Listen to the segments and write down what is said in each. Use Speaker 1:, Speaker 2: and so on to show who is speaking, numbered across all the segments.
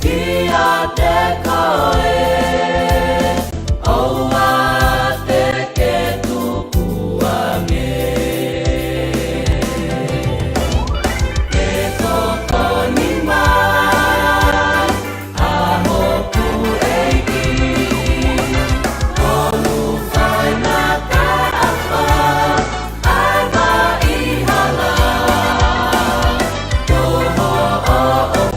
Speaker 1: Kia te koe, Houa te ke tupuange. Ke toko ni mai, a hoku eiki, Tolu whai na te apa, ai wa I hala. Toho o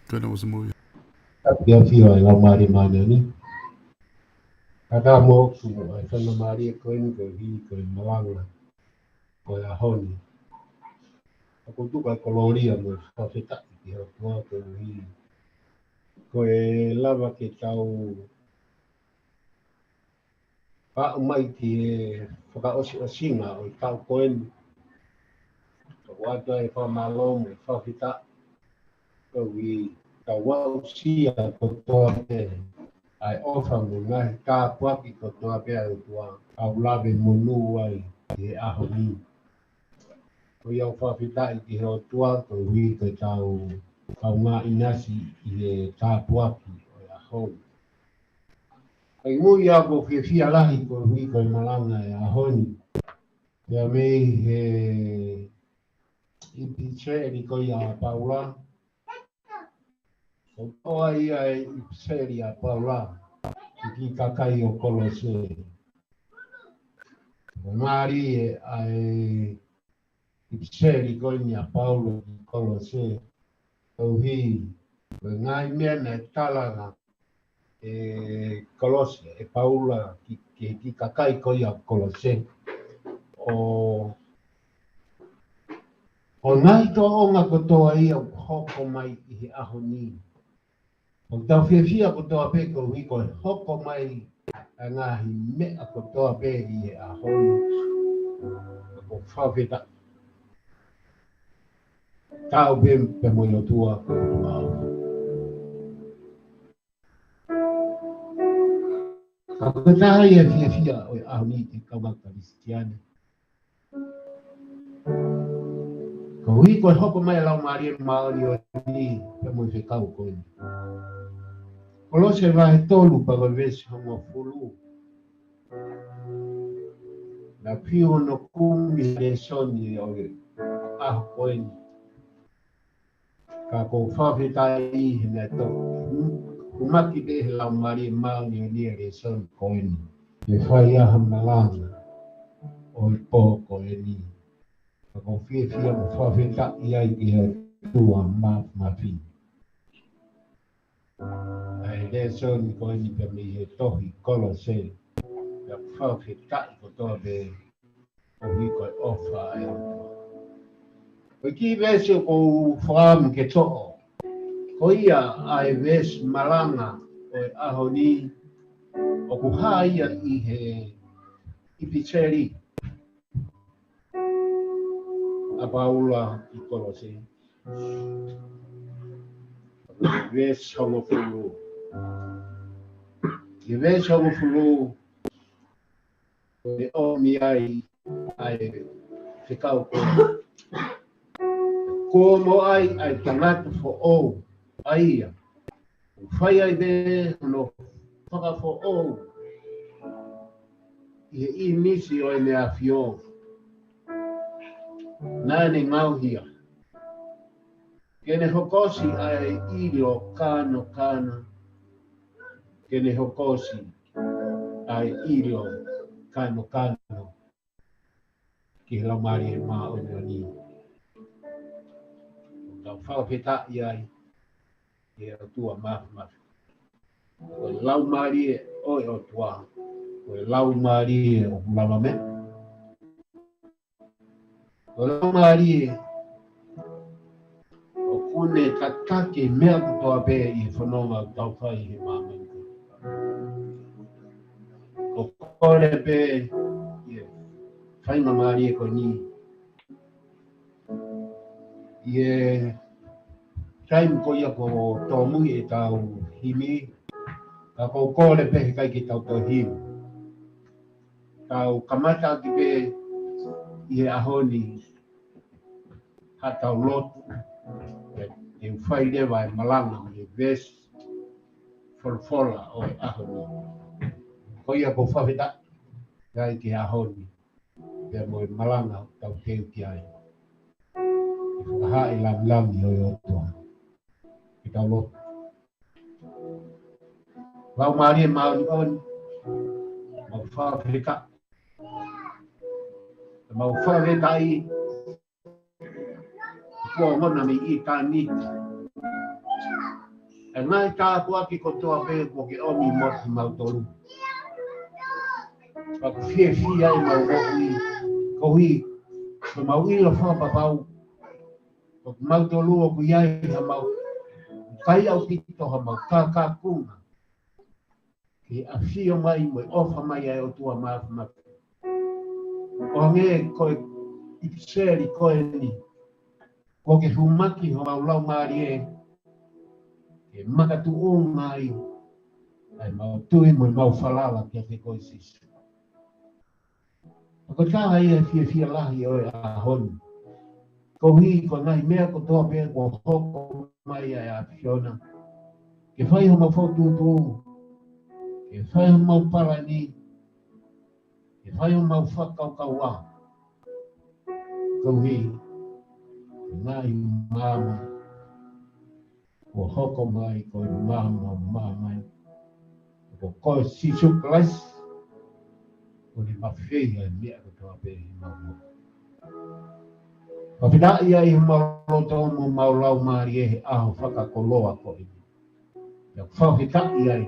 Speaker 2: That was a movie.
Speaker 3: Dia fio la mari mana ni. Kada mo su ai fa na mari ko ni ko hi ko malanga. Ko ya honi. Aku tu ka koloria mo fa feta ki ho ko hi. Ko e lava ke tau pa mai ki Faka'Osita'u o tau koen. Ko wata e fa malo mo fa feta. Ko hi tau wa sia ko to ai ofa mo ngai ka puaki ko toa pea o tua au lawe monu ai e aho ni. Ko iau whawhitai ki heo tua ko hui ko tau kau ngā inasi i he tā puaki o e aho. Ai mui au ko whiawhia lahi ko hui ko malanga e aho ni. Pea mei he ipi tseri ko ia paula. Ko toa ia e ipi tseri a paula. Ki kakai o kolose. Mari ai ipseri ko ni a Paulo ki kolose. Auhi ngai mea na talaga e kolose e Paula ki kakai ko ia kolose. O ngai to onga ko toa ia hoko mai i he aho ni. O tau whiawhia ko toa pe ko hui ko hoko mai a ngahi mea ko toa pe i he aho ni. Ko whawheta. Tau bem pe mo tua ko mau. Ka taha ia whiawhia o aho ni te kaumaka Kristiane. Ko hui ko hoko mai lau maari maori o ni pe mo whekau ko ni. Ko lo se vahe tolu pa ko vesi hongo fulu. Na pio no kumi le soni o aho ko ni. Ka ko whawhetai i hina to. Kumaki de he lau maari maori o ni le soni ko ni. E whai aha malanga o i po ko ni. Ka ko whiawhia mo whawheta i ai ki he tua mawhi. Ai le soni ko ni pe mi he tohi kolo se. Ka whawheta i ko toa be o hi ko ofa e o tua. Ko ki vese ko whaam ke to'o. Ko ia ai ves malanga o e aho ni o ku haia i he ipitseri. A paula i kolose. Ves hongo fulu. I ves hongo fulu e o mi ai whikau ko. Ko mo ai tangata fo o aia. Whai ai be no whaka fo o. I nisi o e mea fio. Nane ngauhia. Kene hokosi ai ilo kano. Kene hokosi ai ilo kano. Ki lau mari e maa o ni. Tau whawheta i ai. E o tua mafi. O lau mari e oi o tua. O lau mari e o lamame. O lau mari e o kune tatake mea kutoa pe i whanonga tau whai he mame. O kore pe whainga mari e ko ni. Ie time ko ia ko tōmui e tau himi. Ka ko kore pe he kai ki tau tō himi. Tau kamata ki pe i he ahoni ha tau lotu. E whai rewa e malanga i ves folfola o e ahoni. Ko ia ko whawheta kai ki ahoni. Pea mo e malanga tau teu ki ai. E whakaha e lam i o toa. Ki tau lotu. Lau maari e maori oni. Mau whawheka. mau whare tai kua mona mi I tāni. E ngai tā kua ki kotoa pe ko ke omi moti mau tolu. Pa fie fie ai mau rohi, kohi, ko mau ilo whapapau, ko mau tolu o kuiai ha mau, kai au pito ha mau kā kunga. Ki a fio mai mo ofa mai ai o tua mafu. O nge koe ipseri koe ni, ko ke humaki ho mau lau maari e, ke makatu o ngai, ai mau tui mo mau falala ki a te koe sisu. Ko tā ia fia lahi o a honu. Ko hi ko ngai mea ko toa pēr ko hoko mai ai a Fiona. Ke whai ho mau whaututu, ke whai ho mau parani, ke whai ho mau whakaukauā. Ko hi, ngai mama, ko hoko mai ko mama, ko koe sisu klas, ko ni mawhei ai mea ko toa pēr I mau. Pawhina ia I mauloto mo maulau maari e aho whakakoloa ko I. Ia whawhita ia I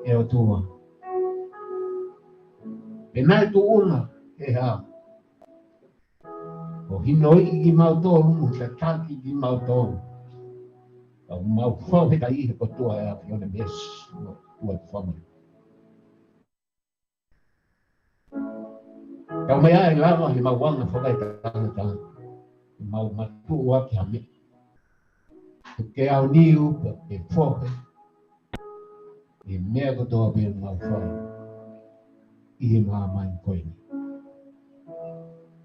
Speaker 3: e o tua. E nai tu unga e ha. O hinoi I ki mautonu mo te taki ki mautonu. Au mau whawhita I he ko tua e a Fiona mes no tua whamai. Kau mea e lava he mauanga whakai tanga. Mau matu aki hame. Ke au niu, ke whohe. E mea ko toa pēr mau whai. I he maa mai koe ni.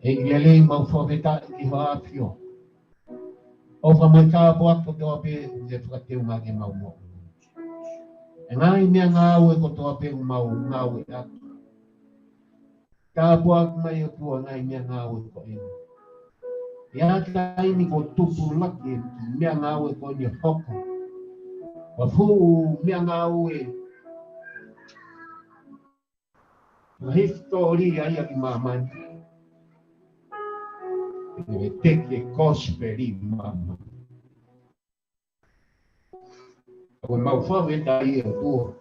Speaker 3: E lelei mau whawheta I hoa apio. O whamai kā poak ko toa pēr te whakateu ngā ke mau mo. E ngai mea ngā ue ko toa pēr mau ngā ue atu. Kā poak mai o tua ngai mea ngā ue ko enu. Ia kai ni ko tupu laki mea ngā ue ko ni hoko. Wa fu mea ngā ue. Na historia ia ki mamani. E teke kosperi mama. Ko mau whaweta I o tua.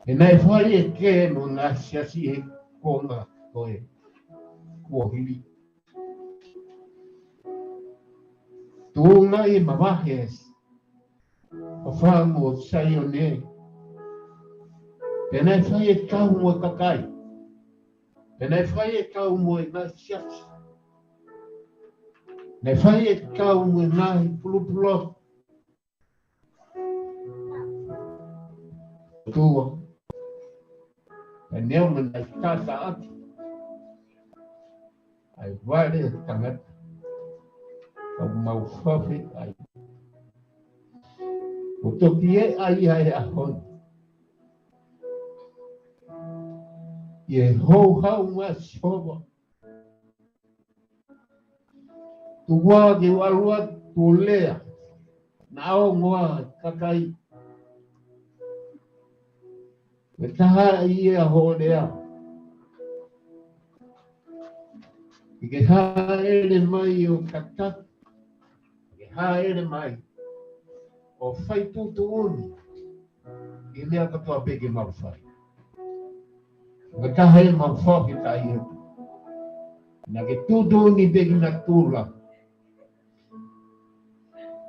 Speaker 3: E nei whai e ke no ngā siasi e konga koe. Kua hili. Tūnga I mawahes. O whangu o sai o ne. Penei whai e kau mo e kakai. Penei whai e kau mo e ngā siasi. Nei whai e kau mo e ngā pulupulot. Tua. E neo mana I tata ati. Ai wale e tangata. Kau mau whawhi ai. O toki e ai a hon. I hou hau ngā soba. Tu wā ki walua tu lea. Na o ngoa kakai. Me taha I a ho lea. I ke ha ere mai o kata. Ke ha ere mai. O whai tutu uni. I mea katoa peke mau whai. Me taha e mau whaki tai e. Na ke tutu uni peke na tūla.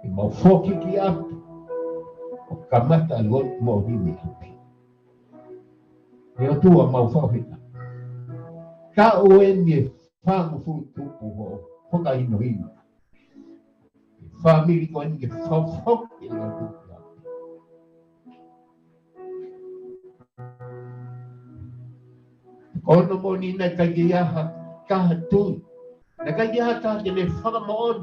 Speaker 3: I mau whoki ki apu. O kamata lot mo hini api. E o tua mau whawhita. Ka o e ni whangu futupu ho. Hoka hino hino. Family ko ni ke whawhoki la tupu. Kono mo ni na kagiaha kaha tui. Na kagiaha kaha ke ne whakamoon.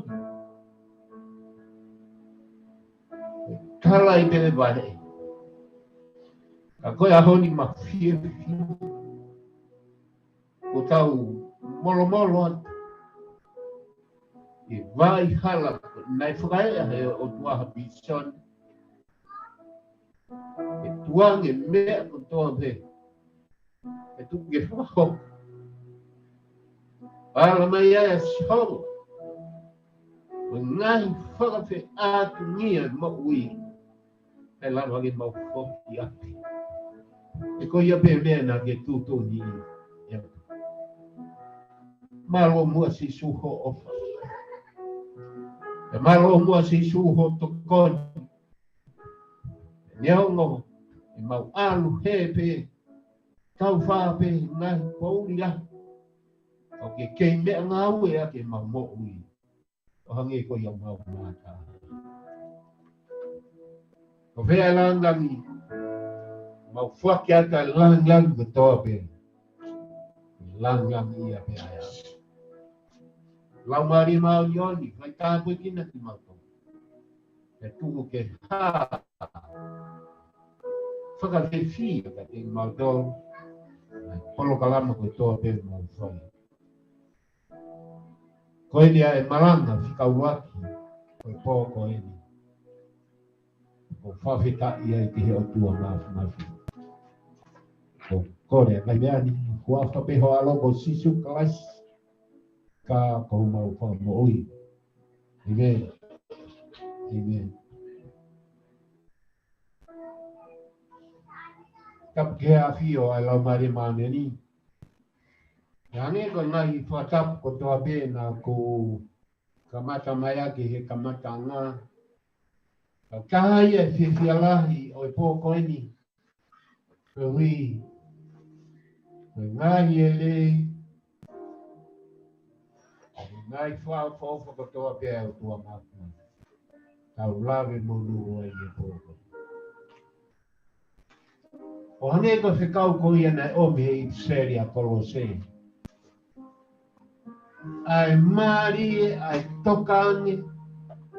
Speaker 3: Kala I pere vare. Ka koe aho ni ma fie. Ko tau molo atu. I vai hala. Nai whakaea he o tuaha bison. E tuange mea ko toa pe. E tuke whakahok. Ala mai ai so. Ngai whakawhi atu ngia mo ui. E la wangi mau whoki ati. E ko ia pe mea na ke tūtō ni i. Malo mua si suho ofa. E malo mua si suho tokoni. E neongo. E mau alu he pe. Tau wha pe ngai pouri la. O ke kei mea ngā ue a ke mau mo ui. O hangi ko ia mau māta. O whea langangi. Mau whaki ata langangi ko toa pe. Langangi ia pe aia. Lau mari mau yoni. Vai tāpui kina ki mau tō. E tuku ke hā. Whakawhi ka te mau tō. Polokalama ko toa pe mau whai. Ko eni e Malanga, Fakalotu, ko pō ko eni. Ko whawhita ia i te heo tua mafu. Ko kore, kai mea ni, kua whapeho alogo sisu kalais, ka kou mau wha mo oi. Amen. Amen. Kap ke a whio ai lau mare mane ni. Yange ko ngai whatap ko toa bena ko kamata mai ake he kamata ngā. Ka kai e whiwhialahi o i pōko eni. Ko hui. Ko ngai e le. Ngai whawhawha ko toa pēr o tua mata. Tau lawe monu o e pōko. O hane ko whikau ko ia nei omi e i seri a Kolosei. Ai mari, ai tokangi,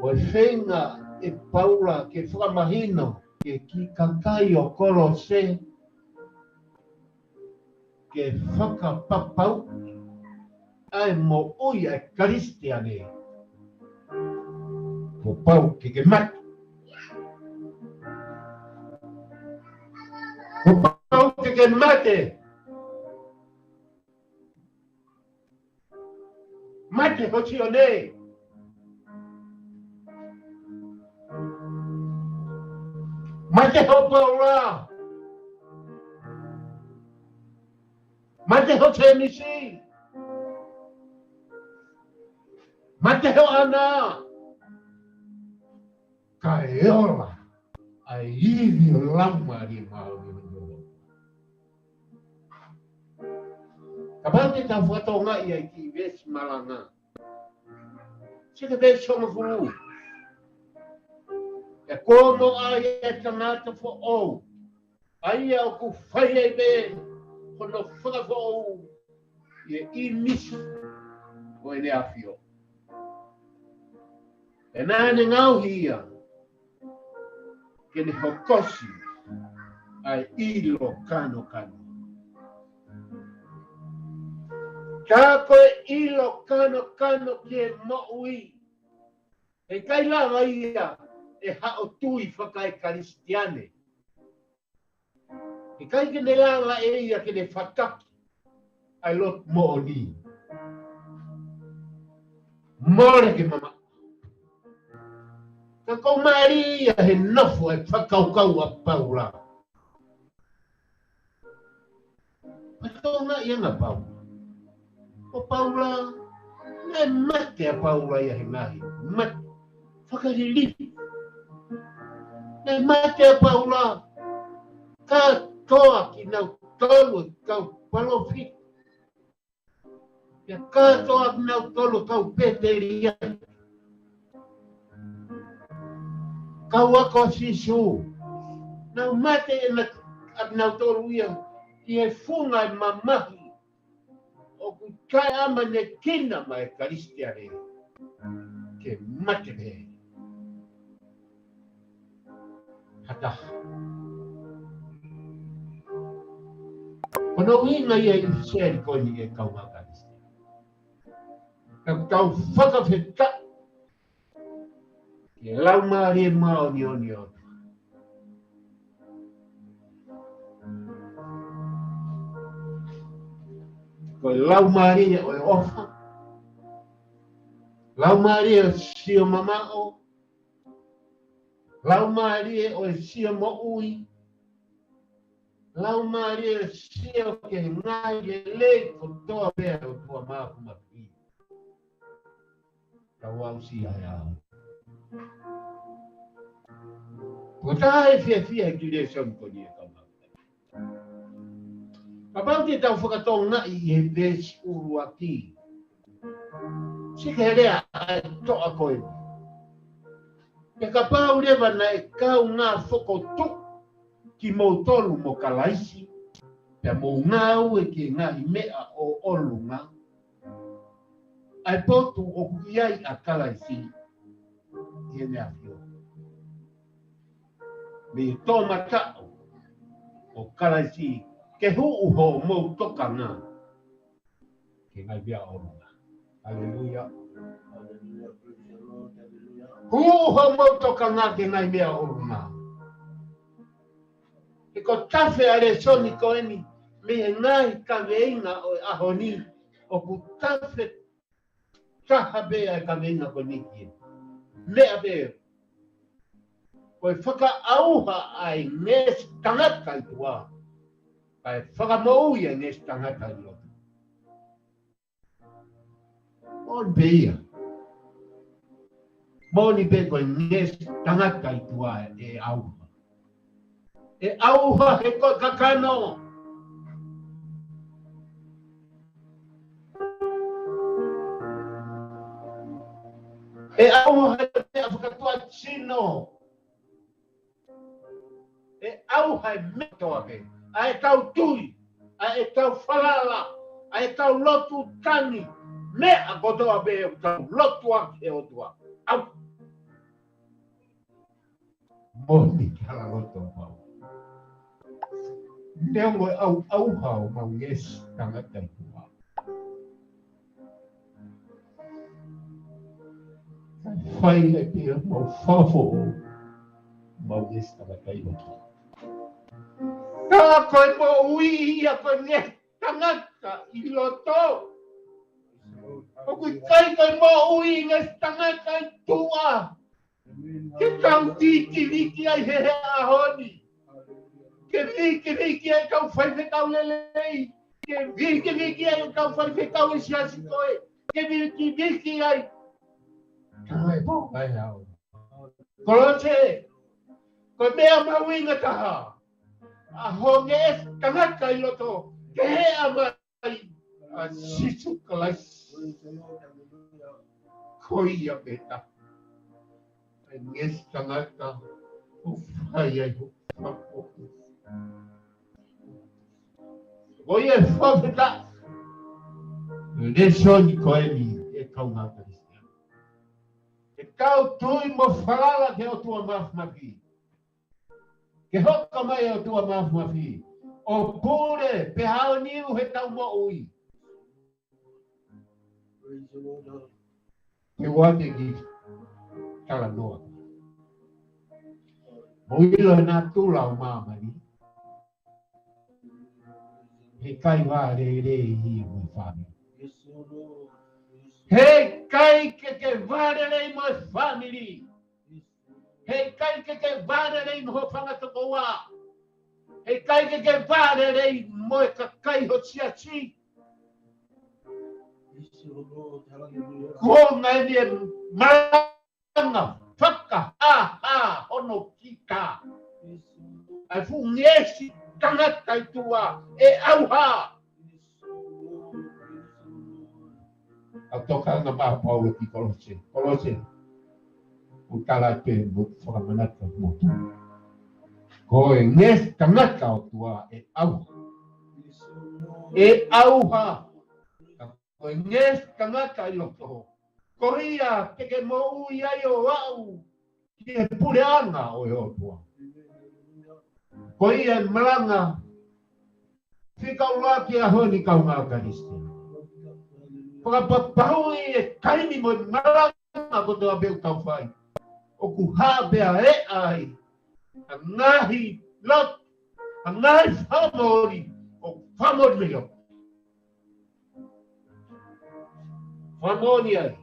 Speaker 3: o whenga e paula ke whakamahino ke ki kakai o Kolose ke whakapapau ai mo ui ai karistiane ko pau ke mat. Ko pau ke mate. Mate hoci o nei. Mate ho paula. Mate ho temisi. Mate ho ana. Kaeola. Ai iwi o lama di mau ni menjolo. Kapal te tau whatonga i ai ki ves Malanga. Sika ves songa fulu. E kono ai e tanata fo o. Ai au ku whai e be. Kono whaka fo o. I e misu. O e ne awhio. E nāne ngau hia. Ke ne hokosi. Ai ilo kano. Ka koe ilo kano ke mo ui. E kai lava ia e hao tui whakai karistiane. E kai ke ne lava e ia ke ne whakaki. Ai lot mo o ni. More ke mama. Ka kou maria he nofu e whakaukau a paula. Patonga ia na paula. O paula, ne mate a paula ia he ngahi. Mate, whakarilipi. Ne mate a paula, ka toa ki nau tolu kau palofi. Ia ka toa ki nau tolu kau peteria. Kau ako sisu. Nau mate e nau tolu ia. Ia funga e mamahi. O ku kai ama ne kina mai karistiane. Ke mate me. Hata. Kono inga ia i seri koni e kau ma karistiane. Kau whakawheta. Ke lau maari e mao ni oni. Ko lau maari e oe ofa. Lau Maria sio mamao. Lau Maria o sio mo ui. Lau Maria sio ke ngai le ko toa pea o tua mafu mafi. Tau au si ai. Ko tae fia ki le son ko ni ka ma. Kapau te tau whakatonga I e vesi uru aki. Sika rea toa koe. E kapau rewa na e kau ngā whakotu ki mou tolu mo kalaisi. Pea mou ngau e ke ngā I mea o olunga. Ai potu o kuiai a kalaisi. I e mea fio. Me tō matao o kalaisi ke huu ho mou toka ngā. Ke ngai mea olunga. Hallelujah. Huu ho mou toka ngā ke ngai mea olunga. E ko tawhi are soni ko eni me e ngai ka veinga o ahoni o ku tawhi taha bea e ka veinga ko niki. Mea bea. Ko e whakaauha ai nges tangata I tua. Ka e whakamouia nges tangata I loto. Mon bea. Moni be ko nges tangata I tua e auha. E auha he ko kakano. E auha he mea whakatua sino. E auha he mea toa ke. A e tau tui. A e tau whalala. A e tau lotu tangi. Mea kotoa be e tau lotu ake o tua. Au. Moni kala loto pau. Neo mo au hao mau yes tangata I tua. Whai e pia mau whafo o mau yes tangata I tua. Ka koe mo ui ia koe nge tangata I loto. O kui kai koe mo ui nge tangata I tua. Ke tau tiki ai he ahoni. Ke viki ai kau whaifetau lelei. Ke viki ai kau whaifetau I siasi koe. Ke viki ai. Kai po kai hao. Kolose. Ko mea mawinga taha. A honge es tangata I loto. Ke hea mai. A sisu kalas. Koia beta. Nges tangata. Ufai ai ufako. Oi e whawhita. Le soni koe ni e kau ngā Kristian. E kau tui mo whalala ke o tua mafi. Ke hoka mai o tua mafi. O pure pe hao niu he tau mo ui. Ke wate ki tala noa. Mo ilo nā tula o māmani. He kai wā re hi mo whāmi. He kai ke vārerei mo family. He kai ke vārerei mo whangatoko wā. He kai ke vārerei mo e ka kai ho siasi. Ko ngai ni Malanga whaka ha hono kita. Ai fu ngesi tangata I tua e auha. Au toka na maha Paulo ki Kolose. Kolose. O kala te mo whakamanata mo. Ko e nges tangata o tua e auha. E auha. Ko e nges tangata I loto. Ko ia ke mo ui ai o au. Ki e pure anga o e o tua. Ko ia Malanga. Fikau la ki a honi kau ngā Kristian. Whakapapau e kaini mo Malanga ko toa beu tau whai. O ku hābea e ai. A ngahi lot. A ngahi whamori. O whamori meo. Whamori ai.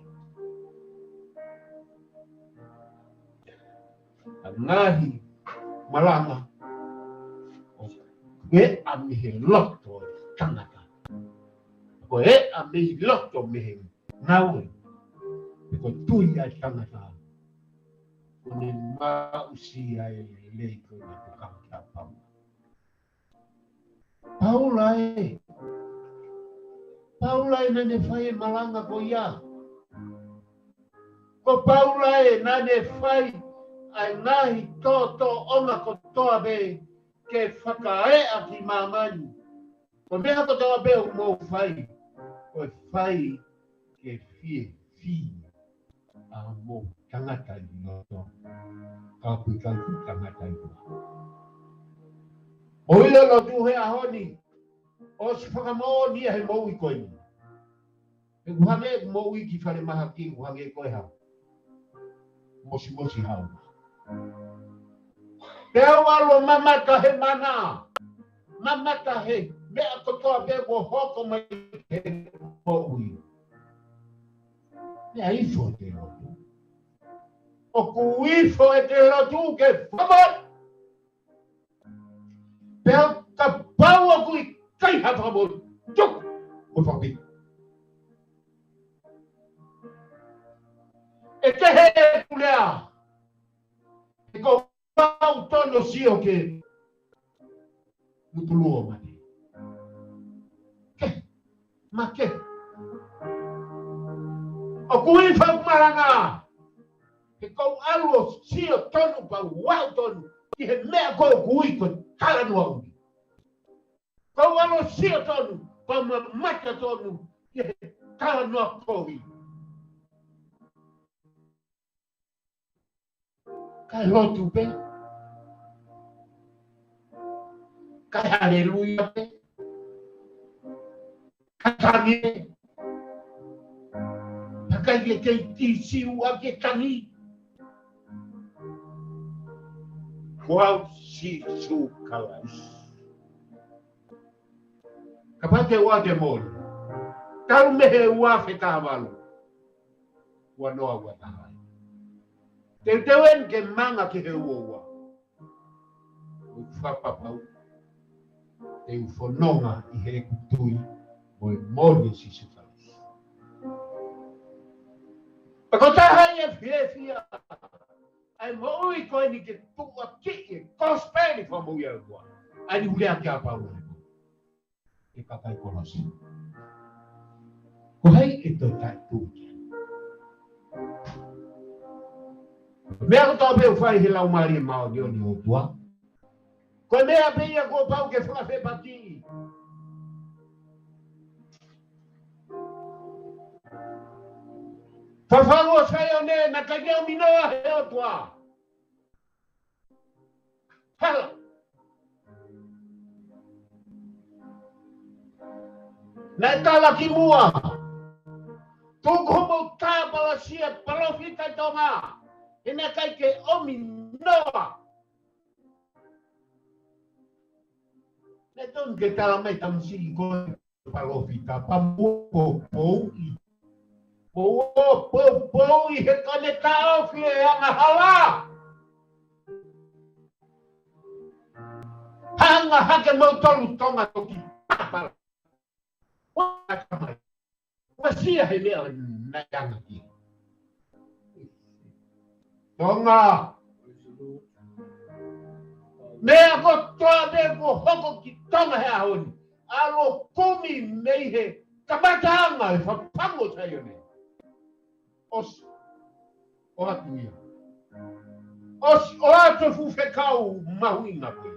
Speaker 3: ngahi malanga o e a mihe loto tangata ko e a mihe loto mihe ngawe ko tui ai tangata o ne mausia e lei ko na ko ka pau Paula e nane fai malanga ko ia ko Paula e nane fai ai ngahi to onga ko toa be ke whakae a ki mamani. Ko mea ko toa be o mō fai, ko fai ke fi a mō tangata i noto. Ka pui kanku tangata i noto. O ilo lo tu he ahoni, o si whakamō ni he mō i koe ni. E kuhange mō i ki whare maha ki kuhange koe hau. Mosi hau. Te awalo mamata he mana. Mamata he. Mea kotoa be ko hoko mai he mo ui. Mea ifo te lotu. O ku ifo e te lotu ke whamat. Pea ka pau a kui kai hapa mo. Tuk. O whapi. E te he kulea. E ko pau tono sio ke mutulua mani. Ma ke? O kui whau maranga. He kou alu o sio tonu pa wau tonu. Ki he mea kou kui ko taranua uni. Kou alu o sio tonu pa mata tonu. Ki he taranua koui. Kai lotu pe. Kai haleluia pe. Katangi. Pakai ke kei tisiu a ke tangi. Wau si su kalais. Kapate ua te molu. Tau mehe ua fe tahavalu. Ua noa ua tahai. Te tewen ke manga ke he ua. O whapapau. Te ufononga i he kutui. O e moni si su kalais. Ako tahai e fia. Ai mo i koe ni ke tua ki e kospeni whamu ia ua. Ai ni hulea ki a paua. E kakai kolosi. Ko hei e toi tai tūki. Mea ko tau peu whai he lau mari e mao ni o ni o tua. Ko mea peia ko pau ke whawhe pati. Whawhango sai o ne na kai au minoa he o tua. Hala. Nai tala ki mua. Tuku mo tā palasia palofita tonga. E na kai ke omi noa. Ne ton ke tala mai tamsi ko palofita pa mo po i. Po i he kone tao ki e anga hala. Hanga hake mo tolu tonga toki papa. Masia he mea na yanga ki. Tonga. Mea ko toa me ko hoko ki tonga he ahoni. Alo kumi mei he kamatanga e whapango tayo ne. Os. O atu ia. Os o atu fufe kau mahuinga koe.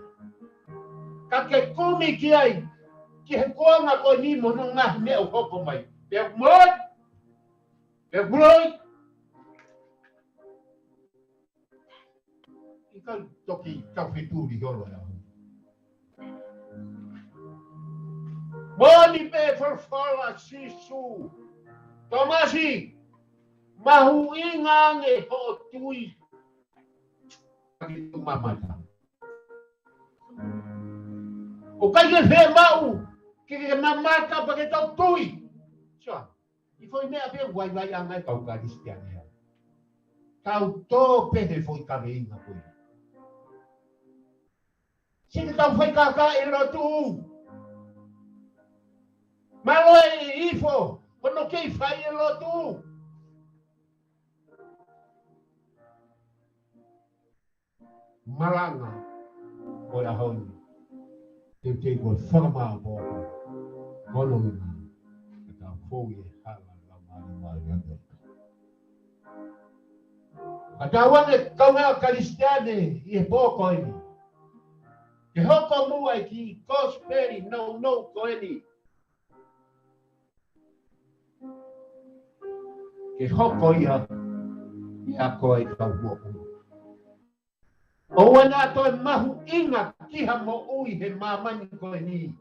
Speaker 3: Ka ke kumi ki ai. Ki he koanga ko ni mo no ngah me o hoko mai. Pea kumoi. Pea kumoi. Ika toki tawhituri holo ya. Moni pe forfola sisu. Tomasi. Mahu ingange ho tui. Itu mamata. O kai ke fe mau. Ke mamata pa ke tau tui. Sua. I foi mea pe vai angai kau ka distiane. Tau to pe he foi ka inga koe. Sino tau whaikaka lotu. Maloi ifo. Kono kei whai lotu. Malanga. Oi ahoni. Te ko whakama bōko. Kono ina. Ka fōi hala la mari ando. Katawane kaunga karistiane I bōko ini. Ke hoko mua ki kosperi no koeni. Ke hoko ia koe tau moku. O wana toi mahu inga kiha mo ui he mamani koeni.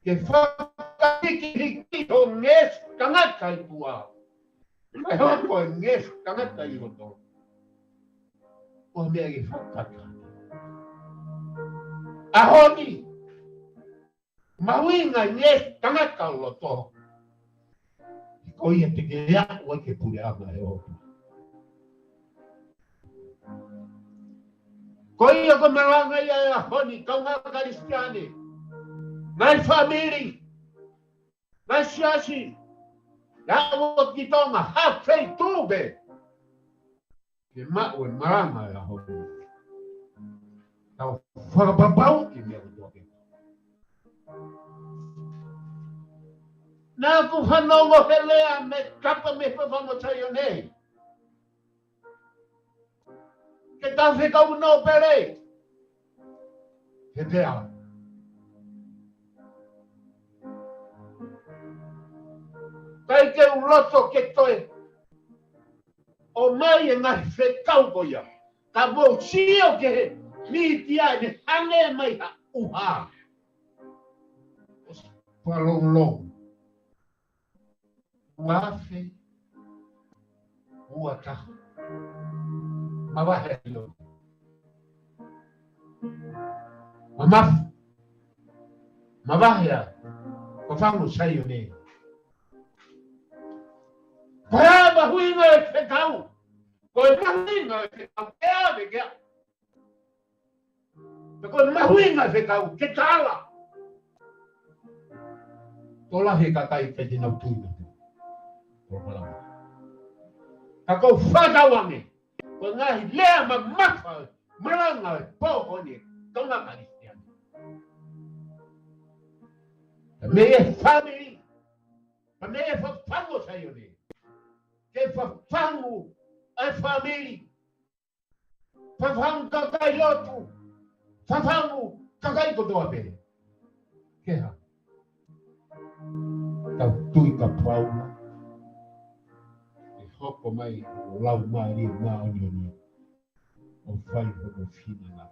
Speaker 3: Ke whakatiki o nges kangata I pua. Mai hoko e nges kangata I roto. O mea ke whakata. Ahoni, mawinga nges tangata loto. Ko ia te ke ia o ke pule ama e otu. Ko ia ko malanga ia ahoni, kaunga karistiane. Ngai family, ngai siasi. Ya o ki tonga hafei tube. Ke mao e malanga ia ahoni. Tau whakapapau ki mea utoke. Nā ku whanongo he lea me kapa me whawhango taio nei. Ke tau whekau no pere. He pea. Kai ke uloto ke toe. O mai e ngai whekau koia. Ka mou sio ke he. Ni tia ni hange mai ha uha. Palong. Mafe. Ua tahu. Mawahe lo. Mamaf. Mawahe ya. Kofangu sayo ne. Kaya mahuinga e whekau. Koe mahuinga e whekau. Kea me kea. Ko mahuinga whekau, ke tāla. Tola he kakai ke te nau tūna. Polokalama. Ka kou whakawange. Ko ngahi lea ma maka. Malanga e pōko ni. Tonga karistiani. Ka me e family. Ka me e whawhango sayo ne. Ke whawhango e family. Whawhango kakai lotu. Whawhango kakai kotoa pere. Keha. Tau tui ka prauna. E hoko mai o lau maari maa onioni. O whai hoko whina na.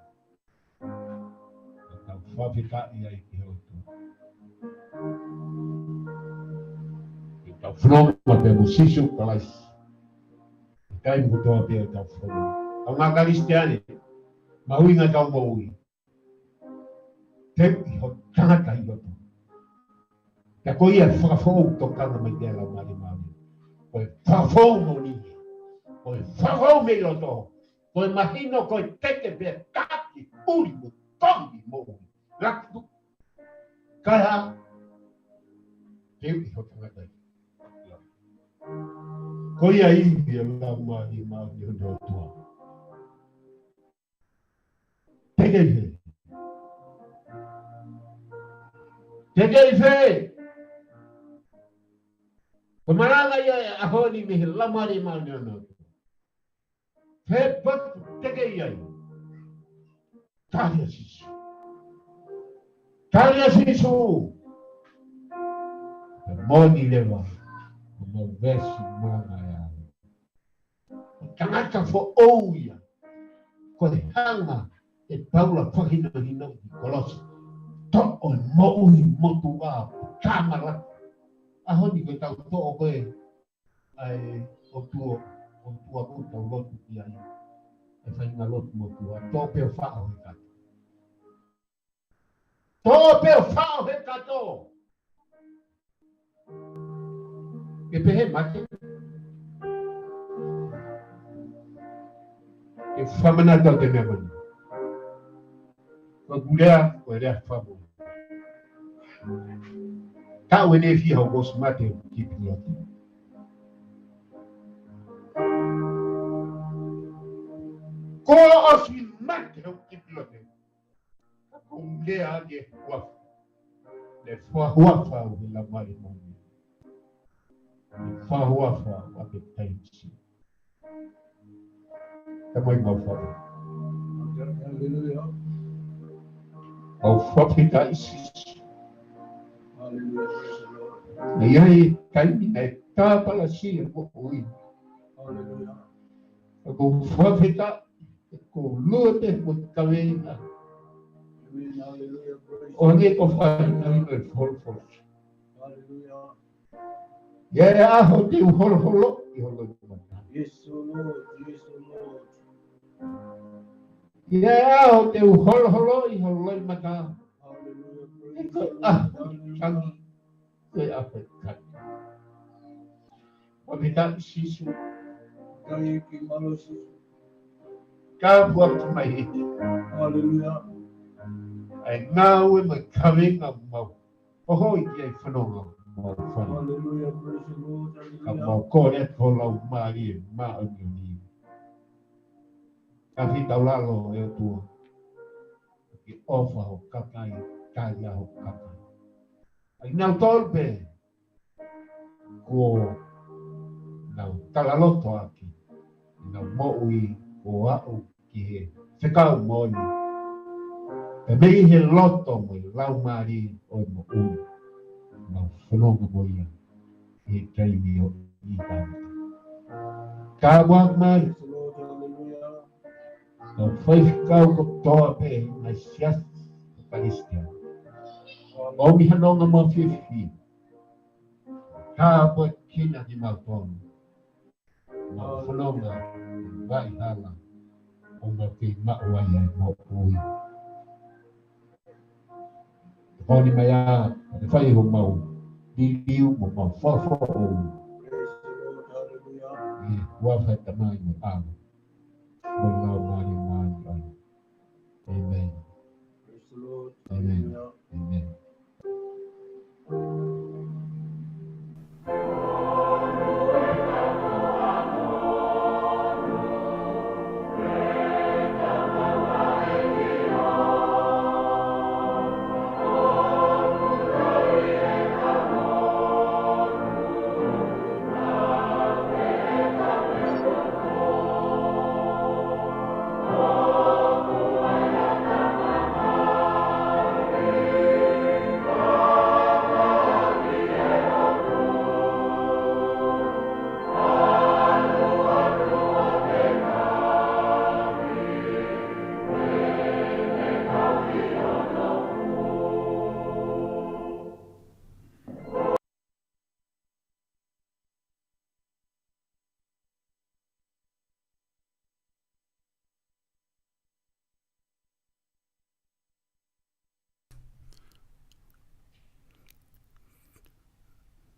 Speaker 3: E tau whawhika I ai ki hotu. E tau whanonga pe musisu kalais. E kai kotoa pere tau whanonga. Tau ngā karistiane. Mahuinga tau maui. Te ho tangata I roto. Te ko ia whakawhou tokanga mai te lau mari mari. Koe whakawhou mo ni. Koe whakawhou me roto. Koe mahino koe teke pe kaki uri mo tongi mo. Raktu. Kai ha. Te ho tangata I. Ko ia iwi lau mari mari o rotoa. Teke he. Teke ife. Ko malanga ia ahoni mihi lamari mani ono. He patu teke iai. Talia sisu. Talia sisu. Te moni lewa. Ko mo vesi mana ia. Tangata fo ouia. Ko te hanga. E paula whakina hino I kolosi. To o mo ui motu a kamara. Ahoni koe tau to'o koe. Ai o tua kuta o lotu ki ai. E whainga lotu motu a. Tō peo whao he kato. Tō peo whao he kato. Ke pehe mate. Ke whamanatau te mea mani. Pagulea, olha, por favor. Tá o energia, o gosto mate, tipo, ko o si mate, o tipo, pagulea de waf, de wafa, o la mari moni, wafa, o que tem si. Também não fala. O fofita isi. E aí, caminha, tá para si, o oi. O fofita, o lute, o caminha. Onde o faz o for. E aí, o teu holo, e holo.
Speaker 2: Yes, O Lord. Yes, O Lord.
Speaker 3: E aí, o teu holo, e holo mata.
Speaker 2: Hallelujah. Praise the Lord.
Speaker 3: Sangi, e afekat. Fofita isi.
Speaker 2: Kaya kimalosi.
Speaker 3: Ka buat mai.
Speaker 2: Hallelujah.
Speaker 3: Ai ngau e mai coming up mau. Oh, ye whanonga mau whanu.
Speaker 2: Hallelujah. Praise the Lord.
Speaker 3: Ka
Speaker 2: Hallelujah.
Speaker 3: mau kore kolau maari ma onioni. Ka fi tau lalo e o tua. Ki ofa ho kakai, kaya ho kakai. Ai nau tolpe. Ko nau talaloto aki. Nau moui o au ki he. Whekau moni. Pe mei he loto mo i lau maari o i mo ui. Nau whanonga mo ia. He kaimi o i tani. Ka wak mai.
Speaker 2: Praise the Lord. Hallelujah.
Speaker 3: No foi ficar o top, mas se a Palestina. O mi hanonga mo fifi. Ka po kina di malton. No hanonga vai hala. O mo ki ma o ai mo ui. Ko ni maya, fai ho mau. Di liu mo mo fo fo o.
Speaker 2: Praise the Lord. Hallelujah.
Speaker 3: E wa fa tamai mo amo. Mo la mari mari. Amen.
Speaker 2: Praise the Lord.
Speaker 3: Amen.
Speaker 2: Hallelujah.
Speaker 3: Amen.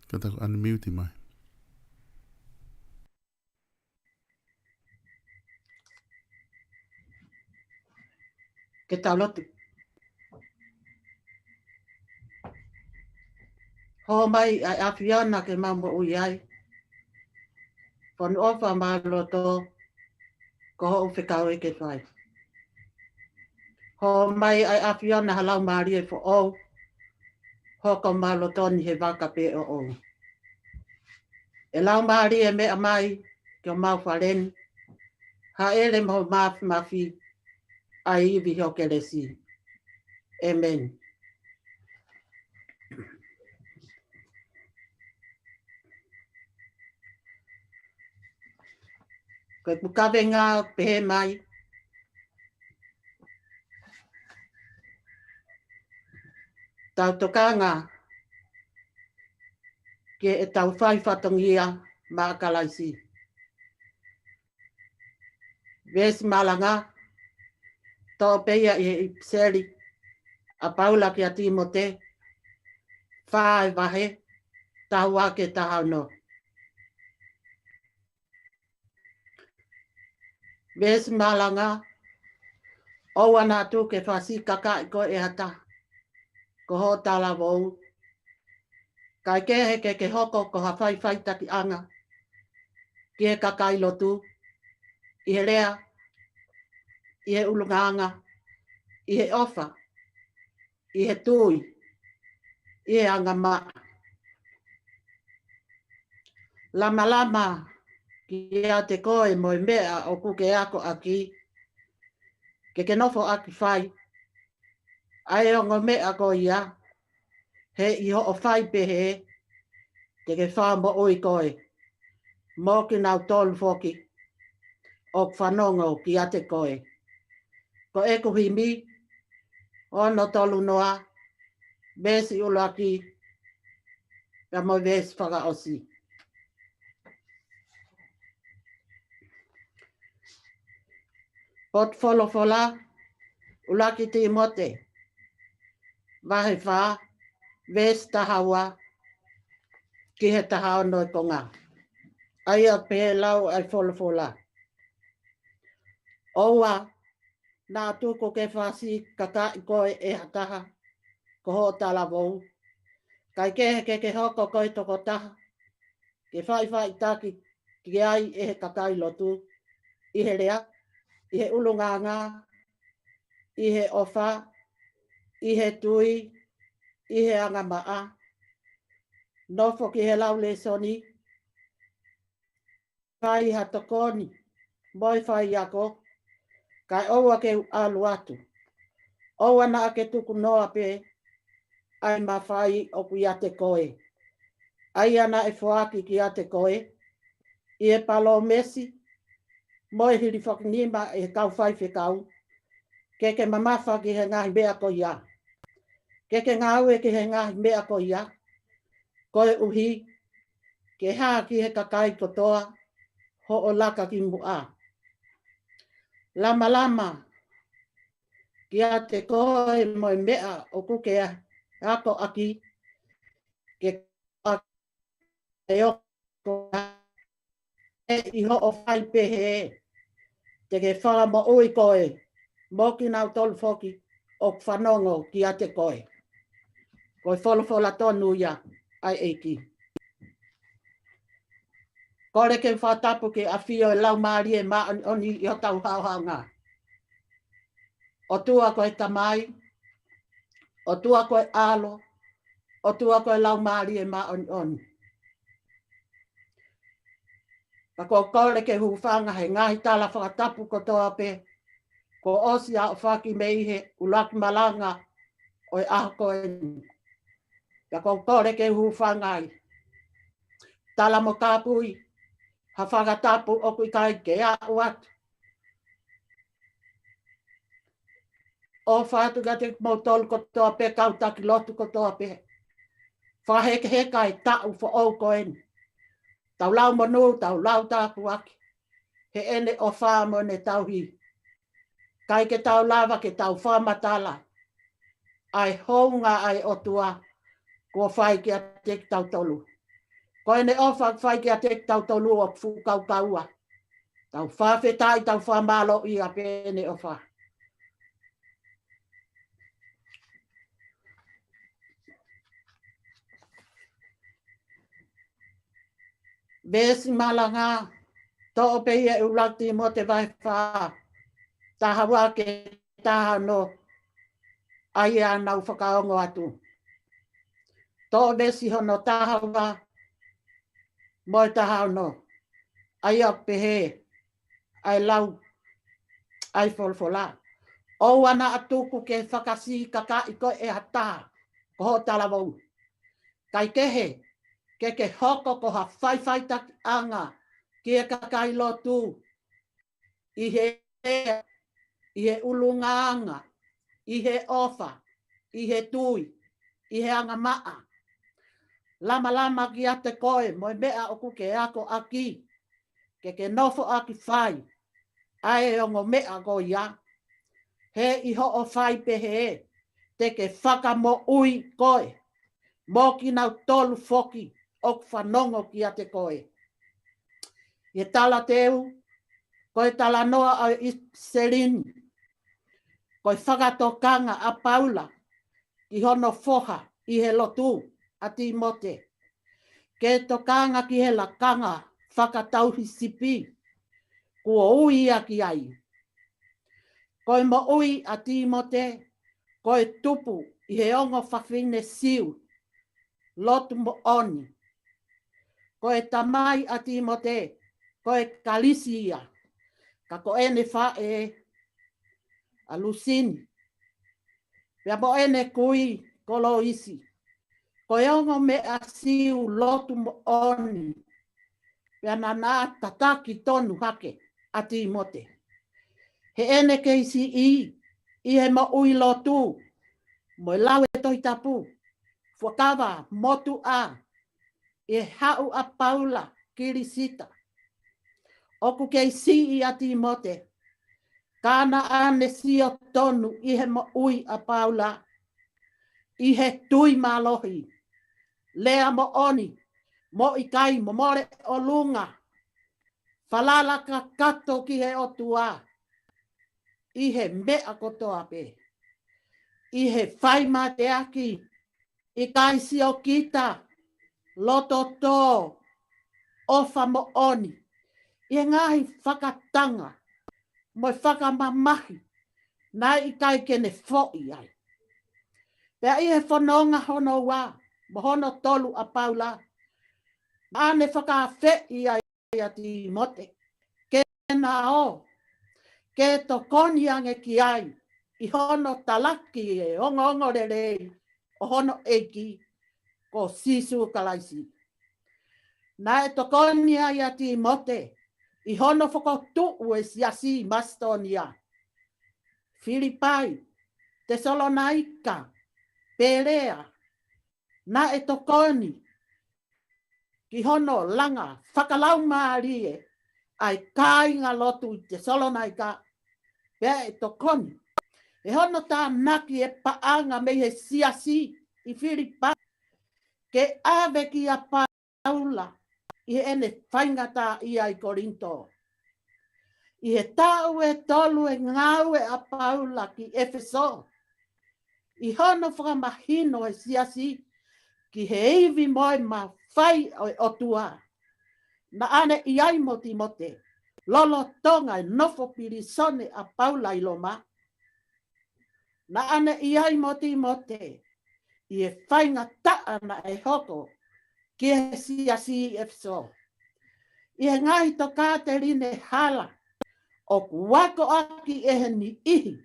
Speaker 4: Kata ko unmute mai.
Speaker 5: Ke talotu. Ho mai ai afiana ke mambo ui ai. Pon ofa ma loto ko ho Faka'O ke whai. Ho mai ai afiana halau maari e fo o. Ho ko ma loto ni he waka pe o o. E lau maari e mea mai ke o mau wharen. Ha ele mo mafi ai iwi ho ke lesi. Amen. Koe pukawe ngā pehe mai. Tau tokanga ke e tau whai whatongia mā kalaisi. Wes Malanga, tō peia i seri, a Paula ki a Timote, whae wahe, tau ake tahau no. Wes Malanga, O ana tu ke fasi kaka ko e hata. Ko ho tala vou. Kai ke hoko ko ha whai taki anga. Ki he kakai lotu. I he rea. I he ulunganga. I he ofa. I he tui. I he anga maa. Lama lama. Ki a te koe mo mea o kuke ako aki. Ke nofo aki whai. Ai o ngo mea ko ia. He i ho o whai pehe. Te ke wha mo oi koe. Mō ki nau tolu foki. O whanongo ki a te koe. Ko e kuhi mi. O no tolu noa. Besi ulaki. Ka mo besi Faka'Osi. Pot folo fola. Ulaki te mote. Wahe wha. Besi tahawa. Ki he tahawa noi konga. Ai a pe lau ai folo fola. Oua. Nā tuko ke whasi kaka i koe e hataha. Ko ho tala vou. Kai ke hoko koe toko taha. Ke whai taki ki ai e he kakai lotu. I he rea. I he ulunganga. I he ofa. I he tui. I he anga maa. Nofo ki he lau le soni. Whai hatokoni. Moi whai ako. Kai oua ke alu atu. Oua na ke tuku noa pe. Ai ma whai oku ia te koe. Ai ana e whaaki ki a te koe. I e palo mesi. Moi hiri whakinima e kau whai whikau. Ke mamafa ki he ngahi mea ko ia. Ke ngāue ki he ngahi mea ko ia. Koe uhi. Ke haa ki he kakai kotoa. Ho o laka ki mua. Lama lama. Ki a te koe moi mea o kukea. Ako aki. Ke e o e iho o whai pehe. Te ke whara mo ui koe. Mō ki nau tolu foki. O whanongo ki a te koe. Koe wholofola tonu ia. Ai eiki. Kore ke whatapu ke a whio e lau maari e maa oni i o tau hao ngā. O tua koe tamai. O tua koe alo. O tua koe lau maari e maa oni. Ko kore ke hufanga he ngahi tala whakatapu ko toa pe. Ko osi a o whaki meihe ulaki malanga o e aho koe ni. Ko kore ke hufanga ai. Tala mo kāpui. Ha whakatapu o kui kai ke a uat. O whātuka te mautolu ko toa pe kautaki lotu ko toa pe. Whaheke heka e tau fo au koe ni. Tau lau monu, tau lau tāpu aki. He ene o whāmo ne tau hi. Kai ke tau lava ke tau whāmatala. Ai hounga ai o tua. Ko whai ki a te tau tolu. Ko ene o whai ki a te tau tolu o fukau kaua. Tau whawhetai, tau whamalo i a pene o wha. Besi malanga. Tō pe ia ulati mo te vai wha. Taha wā ke taha no. Ai a nau whakaongo atu. Tō besi hono taha wā. Moi taha no. Ai a pehe. Ai lau. Ai folfola. O ana atuku ke whakasi kaka i koe e hata. Ko ho tala vau. Kai kehe. Ke hoko ko ha whai taki anga. Ki e kakai lotu. I he ulunganga. I he ofa. I he tui. I he anga maa. Lama lama ki a te koe. Moi mea o kuke ako aki. Ke nofo aki whai. Ai ongo mea ko ia. He iho o whai pehe. Te ke whaka mo ui koe. Mō ki nau tolu foki. O whanongo ki a te koe. Ie tala teu. Koe tala noa au i serini. Koe whakatokanga a Paula ki hono foha i he lotu a Timote. Ke tokanga ki he lakanga whakatauhi sipi. Kua ui aki ai. Koe mo ui a Timote, koe tupu i he ongo whawhine siu. Lotu mo oni. Koe tamai a Timote, koe kalisia. Ka ko ene whae a Lusini. Pea mo ene kui kolo isi. Koe ongo me a siu lotu mo oni. Pea nana tataki tonu hake a Timote. He ene ke isi i he mo ui lotu. Mo lawe toi tapu. Whakawa motu a. E hau a Paula kirisita. Oku ke isi i a Timote. Kana ane sio tonu i he mo ui a Paula. I he tui malohi. Lea mo oni. Mo i kai mo more o lunga. Falala ka kato ki he otua. I he mea kotoa pe. I he whaima te aki. I kai sio kita. Loto tō. Ofa mo oni. I ngahi whakatanga. Mo whakamamahi. Nai i kai kene fo'i ai. Pea i he whanonga hono wā. Mo hono tolu a Paula. Ane whakawhe i ai a Timote. Kena o. Ke to koni ange ki ai. I hono talaki e ongo rerei. O hono eki. Ko sisu kalaisi. Na e to koni ai a Timote. I hono whakotu e siasi Mastonia. Filipai. Tesalonaika. Perea. Na e to koni. Ki hono langa. Whakalau maarie. Ai kāinga lotu i Tesalonaika. Pea e to koni. E hono tā naki e paanga me he siasi i Filipai. Ke ave ki a Paula. I ene whaingata i ai Korinto. I he tau e tolu e ngau e a Paula ki Efeso. I hono whakamahino e siasi ki he iwi moi ma whai o tua. Na ane i ai mo Timote. Lolo tonga e nofo pirisone a Paula i loma. Na ane i ai mo Timote. I e whainga taa na e hoko. Ki e siasi Efeso. I he ngai to Katerine hala. O kuwako aki e ni ihi.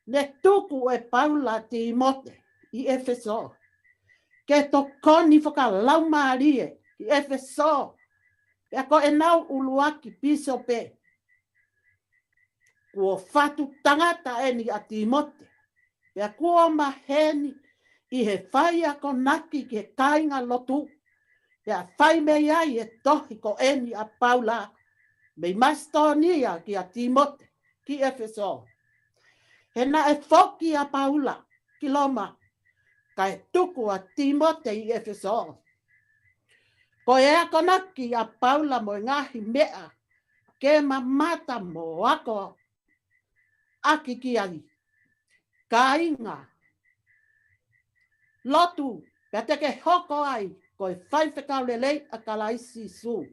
Speaker 5: Ne tuku e Paula Timote i Efeso. Ke to koni whakalau maarie i Efeso. Pea ko e nau uluaki piso pe. Kua whatu tangata e ni a Timote. Pea kua maheni i he whaia ko naki ki he kainga lotu. Pea whai mei ai e tohi ko eni a Paula. Mei Mastonia ki a Timote ki Efeso. He na e whoki a Paula ki loma. Ka e tuku a Timote i Efeso. Ko e ako naki a Paula mo ngahi mea. Ke mamata mo ako. Aki ki ai. Ka inga. Lotu. Pea teke hoko ai. Ko e whaiwhekau lelei a kalaisi su.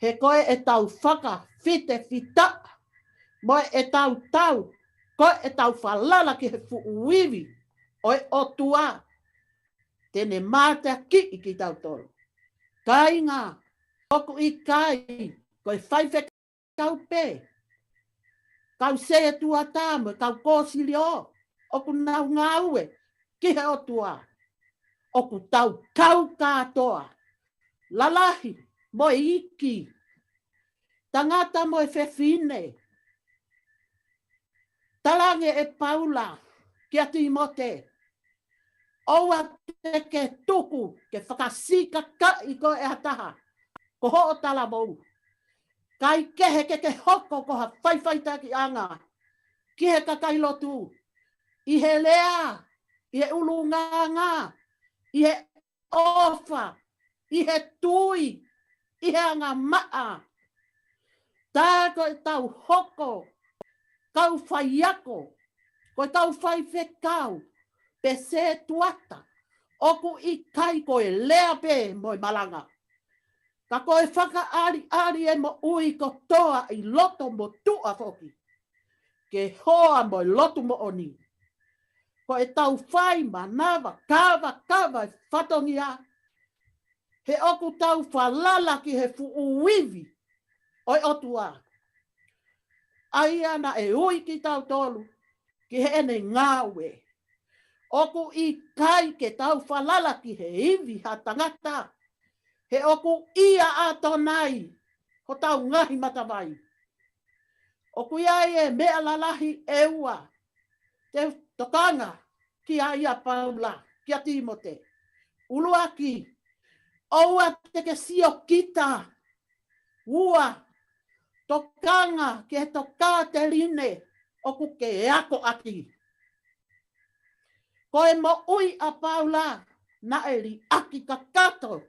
Speaker 5: He koe e tau whaka fite fita. Mo e tau. Koe e tau whalala ki he fuuiwi. Oi o tua. Tene mātea ki i ki tau toro. Kainga. Oku i kai. Koe whaiwhe kau pe. Kau se e tua tāmu. Kau kōsili o. Oku nau ngāue. Ki he o tua. Oku tau kau kātoa. Lalahi. Mo e iki. Tangata mo e whewhine. Talange e Paula. Kia Timote. Oua te tuku. Ke whakasika ka i ko e hataha. Ko ho o tala mou. Kai kehe ke hoko ko ha whaiwhaita ki anga. Ki he kakai lotu. I he lea. I he ulunganga. I he ofa. I he tui. I he anga maa. Tāko e tau hoko. Kau whaiako. Ko tau whai whekau, pe se tuata, oku I kai ko e lea pe moi malanga. Ka koe whakaari e mo ui ko toa I loto mo tua foki. Ke hoa mo loto mo oni. Ko e tau whai manawa, kawa, whatongia. He oku tau whalala ki he fuuivi. Oi otua. Ai ana e ui ki tau tolu. Ki he ene ngāwe. Oku I kai ke tau whalala ki he iwi ha tangata. He oku ia ato nai. Ho tau ngahi matawai. Oku iai e mea lalahi e ua. Te tokanga ki a ia Paula. Ki a Timote. Uluaki. Oua te ke sio kita. Ua. Tokanga ke he toka te line. Oku ke eako aki. Ko e mo ui a Paula. Na e li aki kakato.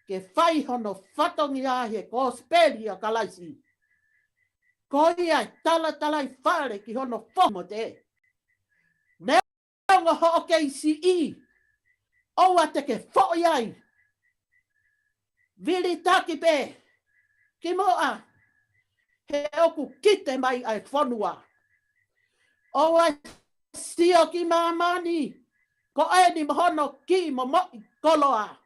Speaker 5: Ke whai hono whatongi a he kosperi a kalaisi. Ko ia tala I whare ki hono whomo te. Neonga ho o ke isi I. Oua te ke whoi ai. Vili taki pe. Ki moa. He oku kite mai ai whanua. Oua sio ki mamani. Ko eni mohono ki mo moi koloa.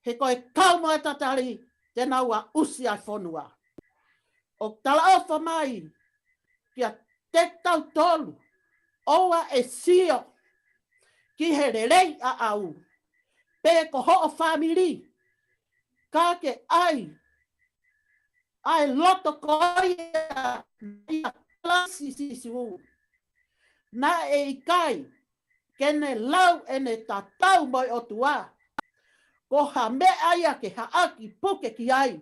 Speaker 5: He koe kauma e tatari te naua usi ai whanua. O tala ofa mai. Kia te tau tolu. Oua e sio. Ki he rerei a au. Pe ko ho o family. Ka ke ai. Ai loto koia. Ia klasi sisu. Na e ikai. Kene lau ene tatau moi o tua. Ko ha me aia ke ha aki puke ki ai.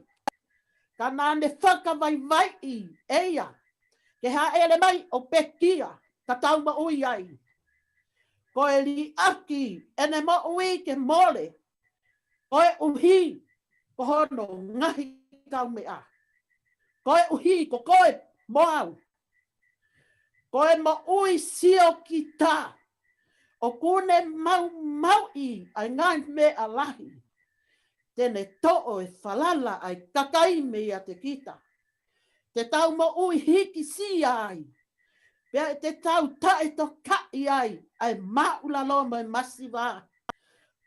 Speaker 5: Ka nane whakawai I eia. Ke ha ele mai o pekia. Ka tau ma ui ai. Ko e li aki ene ma ui ke mole. Ko e uhi. Ko hono ngahi kau mea. Ko e uhi ko koe moau. Ko e ma ui sio ki ta. O kune mau I ai ngai me alahi. Tene to'o e whalala ai kakai mea te kita. Te tau ma ui hiki si ai. Pea te tau tae to kai ai. Ai maula lo mai masiwa.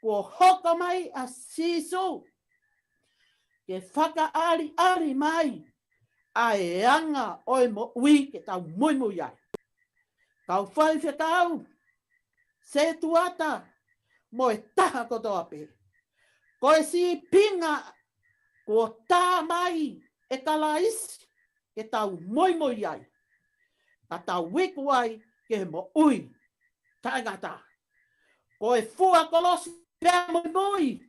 Speaker 5: Ko hoko mai a sisu. Ke whakaari mai. Ai anga oi mo ui ke tau mui ai. Kau whai whetau. Se tuata. Mo e taha kotoa pe. Ko e si pinga. Ko tā mai. E kalaisi. Ke tau mui ai. Ka tau wiku ai. Ke mo ui. Taingata. Ko e fua kolosi. Pea mui.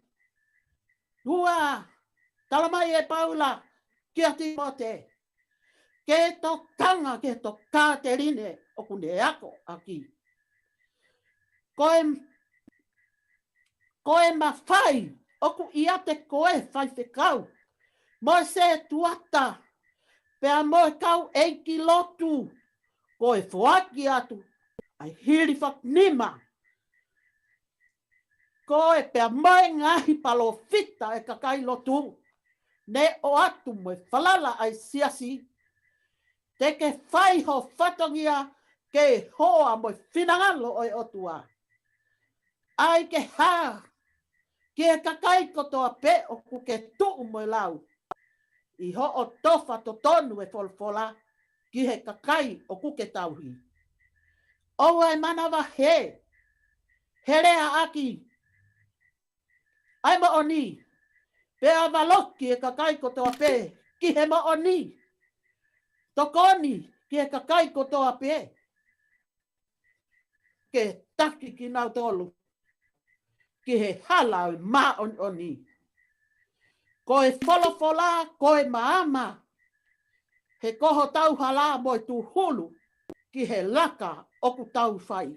Speaker 5: Hua. Tala mai e Paula. Ki a Timote. Ke to kanga. Ke to kāterine. O kune ako aki. Koe ma whai. Oku ia te koe whai whekau. Mo se tuata. Pea mo e kau eiki lotu. Koe whuaki atu. Ai hiri whaknima. Koe pea mo e ngahi palo fita e kakai lotu. Ne o atu mo e whalala ai siasi. Te ke whai ho whatongia. Ke hoa mo e whinangalo oi otua. Ai ke haa. Ke kakai kotoa pe o ku ke tuu mo lau. I ho o tofa to tonu e folfola. Ki he kakai o ku ke tauhi. Oua e manawa he. Herea aki. Ai mo oni. Pea waloki e kakai kotoa pe. Ki he mo oni. Tokoni ki he kakai kotoa pe. Ke taki ki nau tolu. Ki he halau ma oni. Ko e folofola, ko e maama. He koho tau hala mo tu hulu. Ki he laka oku tau whai.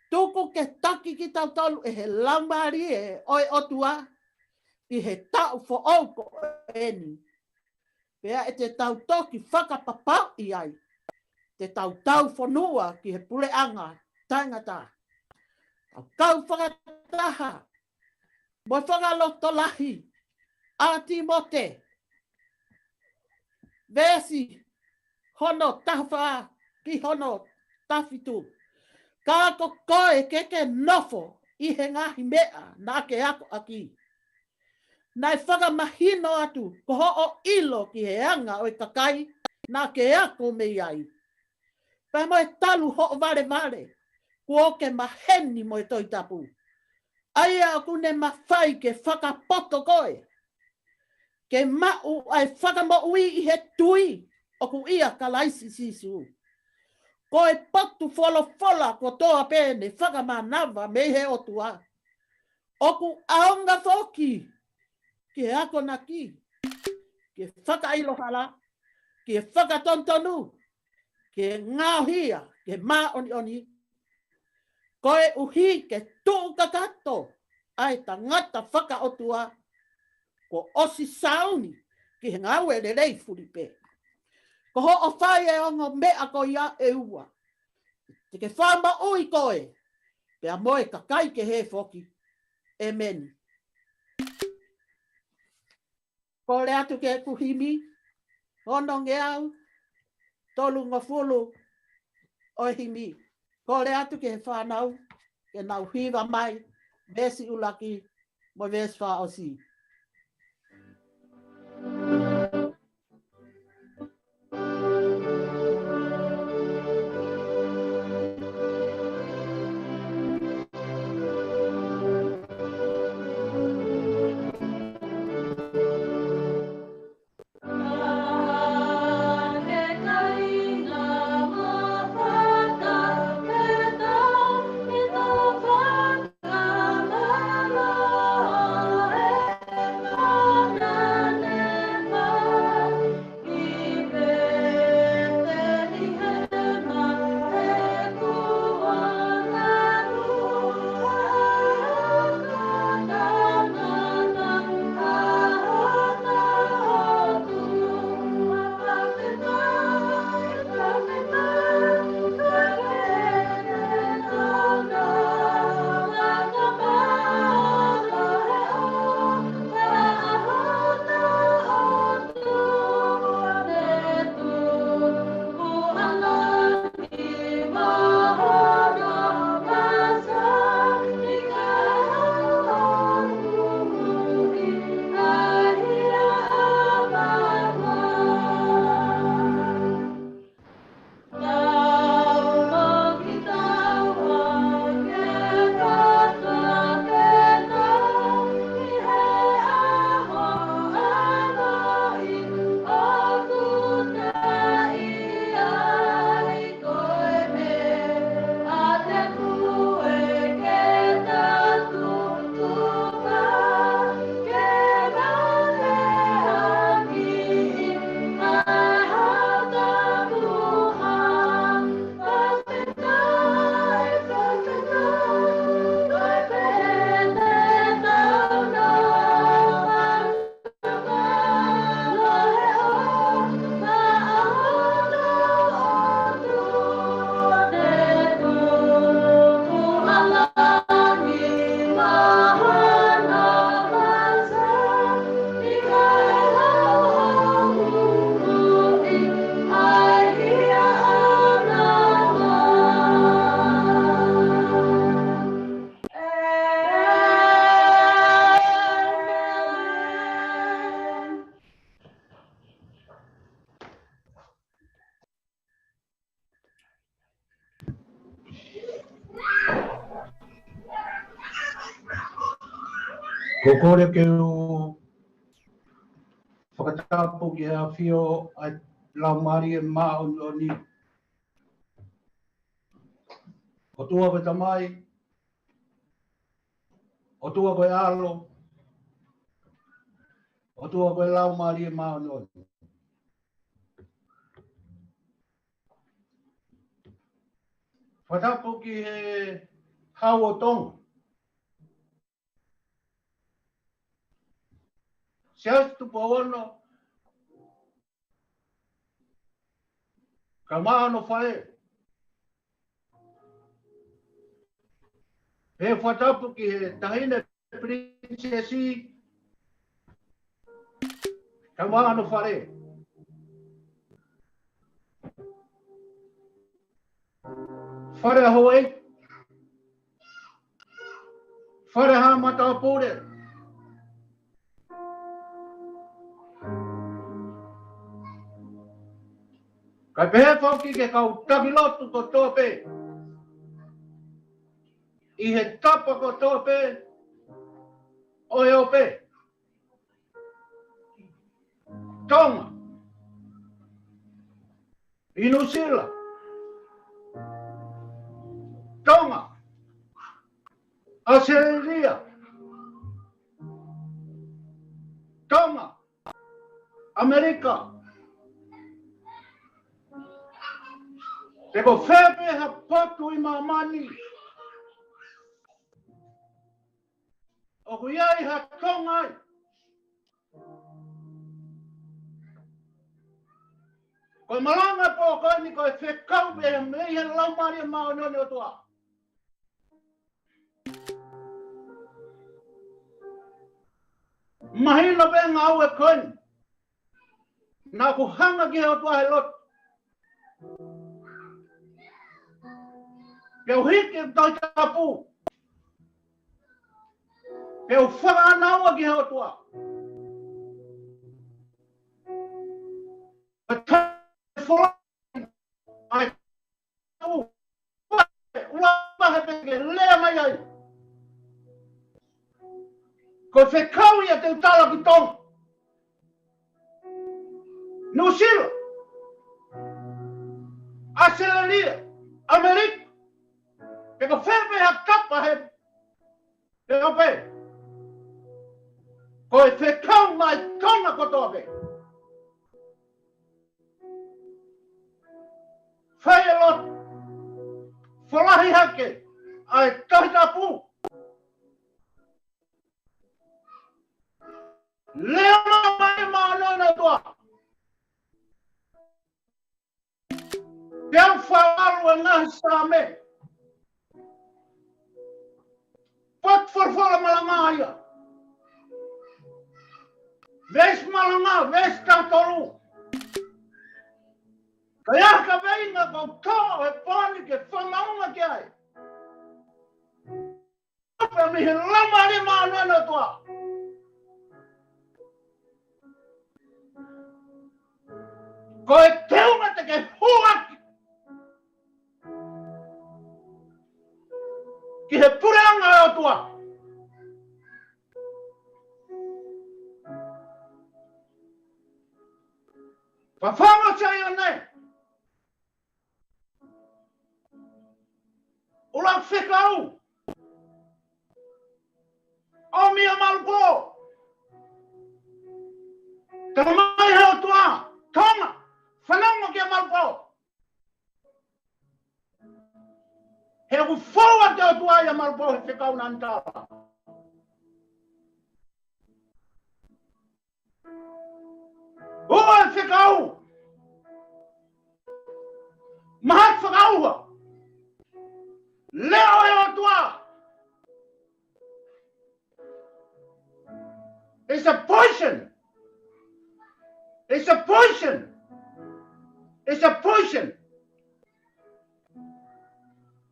Speaker 5: Tuku ke taki ki tau tolu e he lamari e oi otua. Ki he tau fo auko eni. Pea e te tau toki whakapapau i ai. te tau whanua ki he puleanga tangata. Kau whakataha, mo whakaloto lahi, a Timote, vesi, hono tawha, ki hono tawhitu. Ka ko koe keke nofo, i he ngahi mea, nā ke ako aki. Nai whakamahino atu, ko ho o ilo ki he anga o i kakai, nā ke ako me iai. Pai mo e talu ho o vare, ko ke maheni mo e toi tapu. Aia aku ne mawhai ke whakapoto koe. Ke mau ai whakamoui i he tui, o ku ia ka laisi sisu. Ko e patu fola ko toa pēne whakamanawa me he otua. O ku aonga whoki, ke ako na ki, ke whakailohala, ke whakatontonu, ke ngāhia, ke mā oni. Koe uhi ke tuu kakato, ai tangata whakaotua, ko osi sauni, ki he ngawe le rei furipe. Ko ho o whai e ongo mea ko ia e ua. Te ke whama ui koe, pea moe kakai ke he whoki, e meni. Ko le atu ke kuhimi, hono nge au, tolu ngofulu o himi. Ko le atu ke he whanau, ke nau hiva mai, vesi ulaki, mo vesi Faka'Osita'U.
Speaker 3: Ko kore ke o whakatapo ki a whio ai lau mari e maa o ni. O tua koe tamai, o tua koe alo, o tua koe lau mari e maa o ni. Whakatapo ki he hau o tonga. Se as tu pa ono, Kamano fai. He whatapu ki he tahine princesi. Kamano fai. Fare hoi. Fare ha mata pure. Kai pehe whauki ke kau takilotu ko tope. I he tapa ko tope. O e ope. Tonga. Inusila. Tonga. Australia. Tonga. Amerika. Peko fepe ha potu I mamani. O kuyai ha tongai. Koe malanga po koe ni koe whekau me he mei he laumari mao none o toa. Mahina pe ngau e koe. Nā ku hanga ki he o toa he lot. Peo hiki toi tapu. Peo whakanaua ki he o toa. Whai ai tu. Ua he peke lea mai ai. Ko whekau ia te utala ki tong. New Zealand. Australia. Amerika. Peko whepe ha kapa he. He ope. Ko e whekau mai tonga kotoa pe. Whai e lot. Whalahi hake. Ai tohi tapu. Leo mai maanona toa. Peo whawaru e ngahi sa me. Pot whawhala malanga ia. Ves malanga, ves tatolu. Kaya ka veinga kau toa e pani ke whamaunga ki ai. Pe mihi lama ni maanona toa. Ko e teunga te ke huaki. Ki he pureanga e o toa. Whawhanga sai o nei. Ula Faka'Osita'u. O mia malpo. Tamai he o toa. Tonga. Whanonga ki a malpo. He ku whaua te o toa I a malpo he Faka'Osita'u nantara. Houa e Faka'Osita'u. Mahat Faka'Osita'u. Leo e o toa. It's a poison. It's a poison. It's a poison.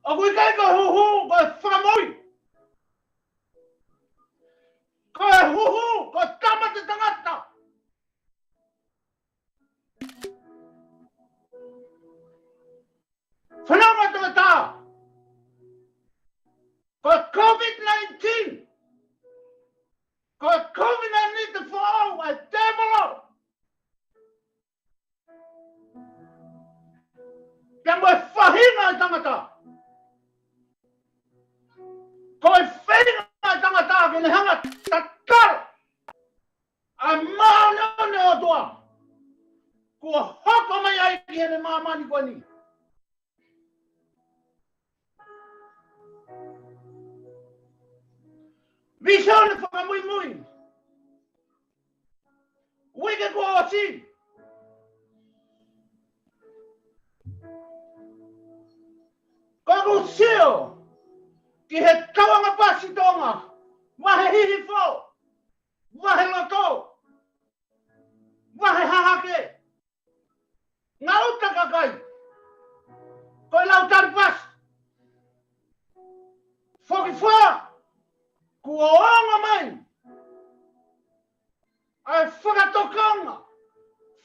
Speaker 3: O kui kai ko huhu ko whamoi. Ko e huhu ko tamata tangata. Whanonga tangata. Ko COVID-19. Ko COVID-19 for all a devil. Yang mo whahinga tangata. Ko e whahinga tangata kini hanga tatar. A mauna ne o toa. Ko hoko mai ai ki hene mamani ko ni. Visione whakamui mui. Wike ko o si.
Speaker 6: ki he tawanga pasi tonga, wahe hihifo, wahe loto, wahe hahake, ngauta kakai, koe lau tarpas, foki fua, kuoanga mai, ai whakatokanga,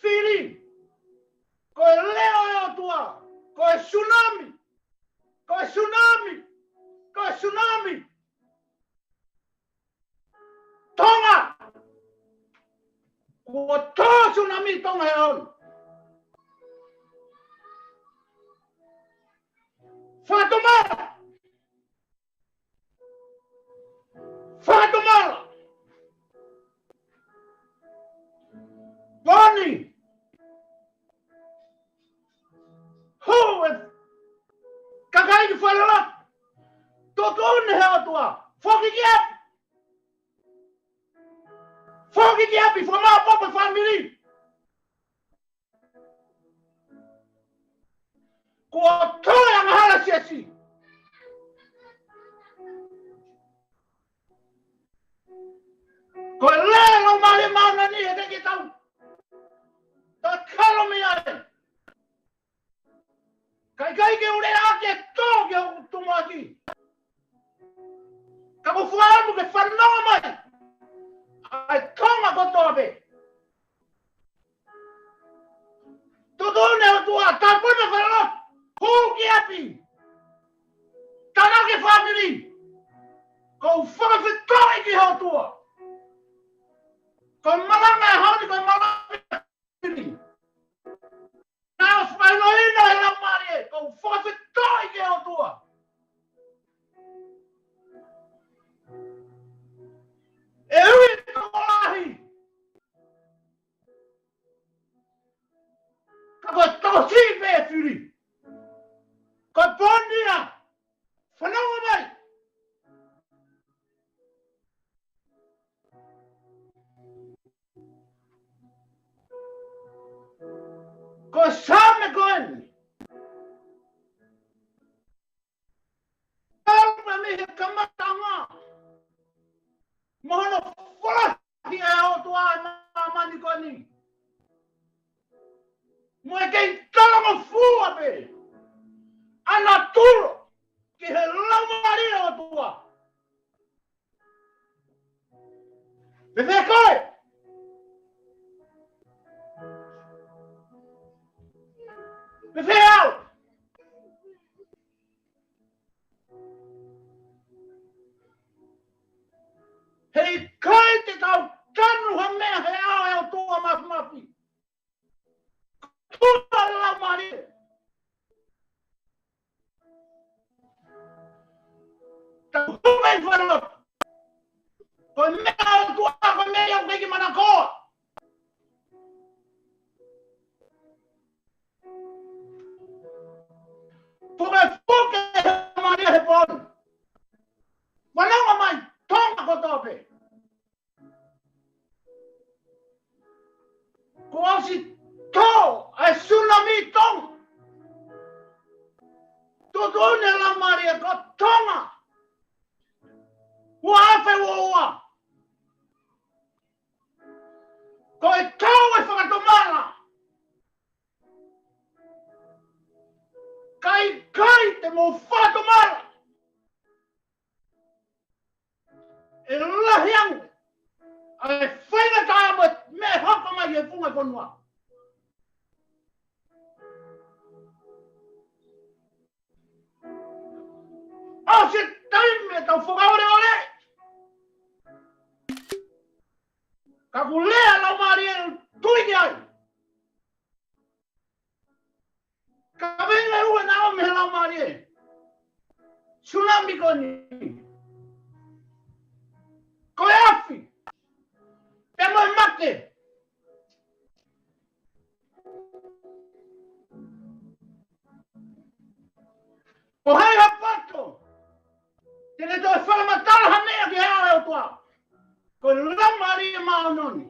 Speaker 6: whiri, koe leo eo tua, koe tsunami, koe tsunami, koe tsunami, tonga, kua tō tsunami tonga he on. Whakatomara, whakatomara, Bonnie, Houa, kakai ki whalala, tōku une he atua, whoki ki api. Whoki ki api, whamā popa whamiri. Kua toi anga hala siasi. Koe lelo mahi mauna ni he teki tau. Ta kalo mi ae. Kai ke ure ake tō ke tumaki. Ka ko whaamu ke whanonga mai. Ai tonga kotoa pe. Tutune o tua, tapuna whanonga. Hūki api. Tanake whamiri. Ko whakawhetoi ki hau tua. Ko malanga e hauri ko malanga e nā whainoina he lau marie. Ko whakawhetoi ki hau tua. E ui ko lahi. Ka koe tosi pe e whiri. Ko pondia. Whanonga mai. Ko same koen. Alma mi he kamatanga. Mohono whalahi e o tua e mani koni. Mo e kei talanga fua pe. Ana turo. Ki he laumari o tua. Pepe koe. Pepe au. Hei kai te tau tanu ha mea he ao e o tua mafi. Tua la mari. Tau humei whanot. Koe mea o tua, koe mea o keki mana koa. Puke he mari he ponu. Whanonga mai, tonga kotope. Ko ausi tō, ai tsunami tong. Tutune la maria ko tonga. Ua awhi ua. Ko e tau e whakatomara. Kai te mo whakatomara. E lahiang. Ai whainga taia mo me hoko mai e punga konua. O se taime tau whakaore ore. Ka ku lea lau maari e tui ki ai. Ka venga ue nao me lau maari e. Tsunami koni. Koe afi. Te moe mate. O hei ha pato. Tene toi whalamatala ha mea ki hea reo tua. Koe lamari e maononi.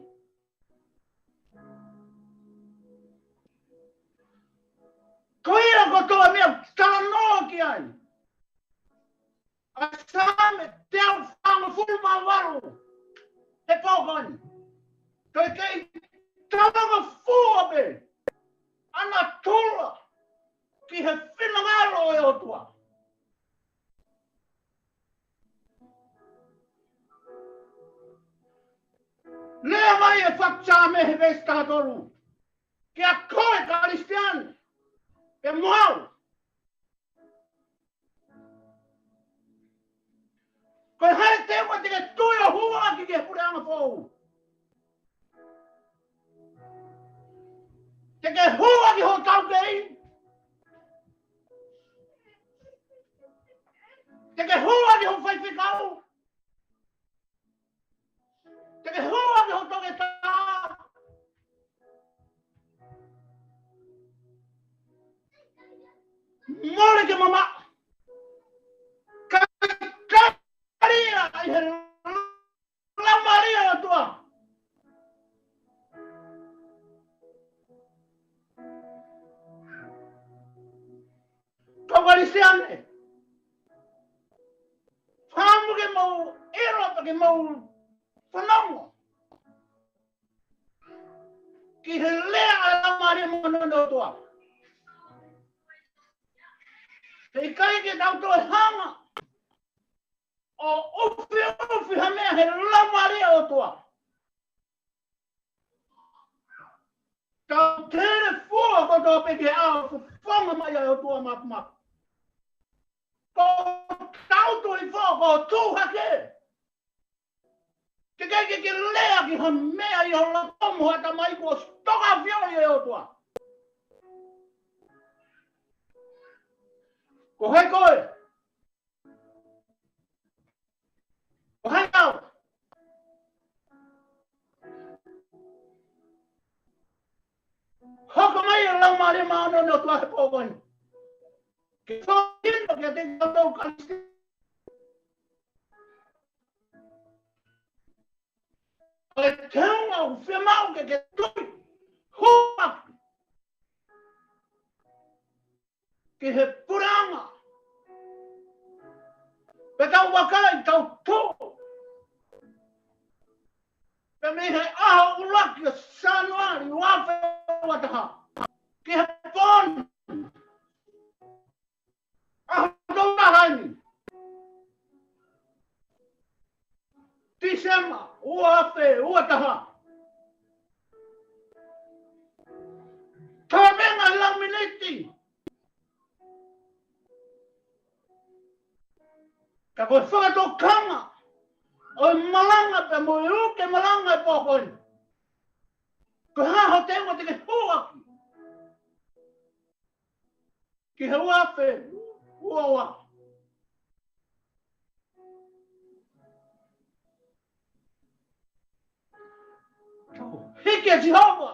Speaker 6: Koe ira kotoa mea tala noa ki ai. A same teo whanga fulma waru. He pōkoni. Toi kei tāwanga fua pe. Ana tula. Ki he whinangaro e otua. Lea mai e whakchame he vestatoru. Ki a koe karistiane. Pe moau. Koe hae te ua te ke tui o hua ki ke pureanga fōu. Te ke hua ki ho tau kei. Te ke hua ki ho whaiwhikau. Te ke hua ki ho toke tā. Mole ke mama. Maria, ai he la Maria o tua. Kau karistiane. Whamu ke mau Europa ke mau whanongo. Ki he lea a la Maria monono o tua. Hei kai ke tau toi hanga. O ufi hamea he la Maria o tua. Tau tere fua ko tō peke ao whanga mai o tua mapu. Ko tau tui fua ko tūhake. Te kei ke lea ki hamea i ho la tomu hata mai ko stoka whioi e o tua. Ko hei koe. Ko hei kau. Hoko mai e lau maare maano no tua he pōkoni. Ke whakindo ke te kautau karisti. Ke teunga u whemau ke tui. Houa. Ke he puranga. Pe tau wakai, tau tō. Pe me he aha ulaki o Sanuari, wafe wataha. Ki he pon. Aha tau tahani. Tisema, uafe, wataha. Tamenga laminiti. Ka koe whakatokanga. Oi malanga pe mo uke malanga e pōkoni. Ko haho te mo te ke huaki. Ki he uafe, uawa. Hike Jehova.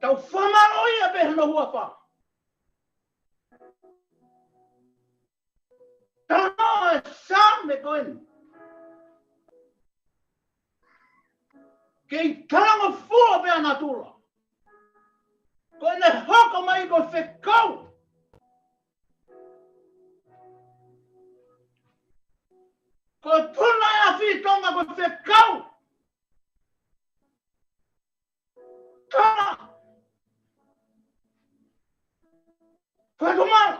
Speaker 6: Tau whamaroia pe hana huapa. Tano e same koen. Kei tango fua pe ana tula. Koen e hoko mai ko whekau. Ko tuna e a whitonga ko whekau. Tana. Whekumara.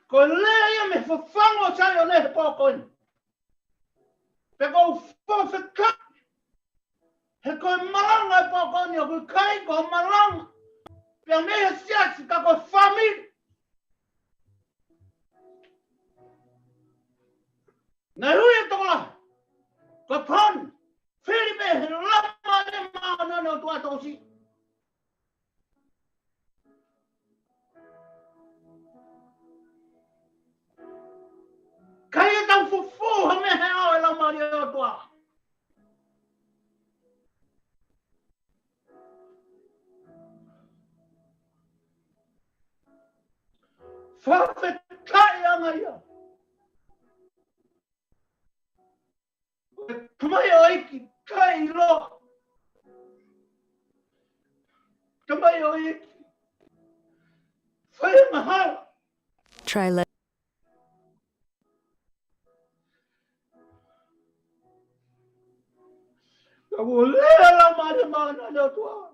Speaker 6: Ko lea ia me whawhango sai o nehe pōkoni. Pe ko whawheka. He koe malanga e pōkoni o koe kai ko malanga. Pe a mehe siasi ka koe whamiri. Nei hui e tokola. Ko poni. Whiripe he lama le maa nane o tua tosi. Kai e tau fufu ha me he ao e la mari o tua. Whawhetai anga ia. Tamai o iki, kai loa. Tamai o iki. Whai mahalo.
Speaker 1: Try let.
Speaker 6: Ka lea la mana na tua.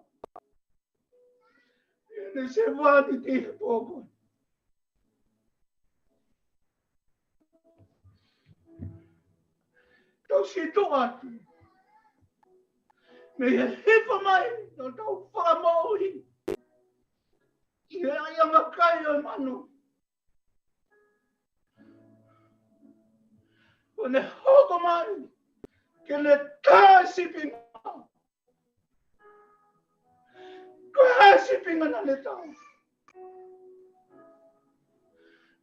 Speaker 6: Ini se wani te poko. Tau si tu atu. Me he hipa mai no tau whakamohi. Ia nga kai o manu. O ne hoko mai. Ke le tā sipinga. Ko ha sipinga na le tau.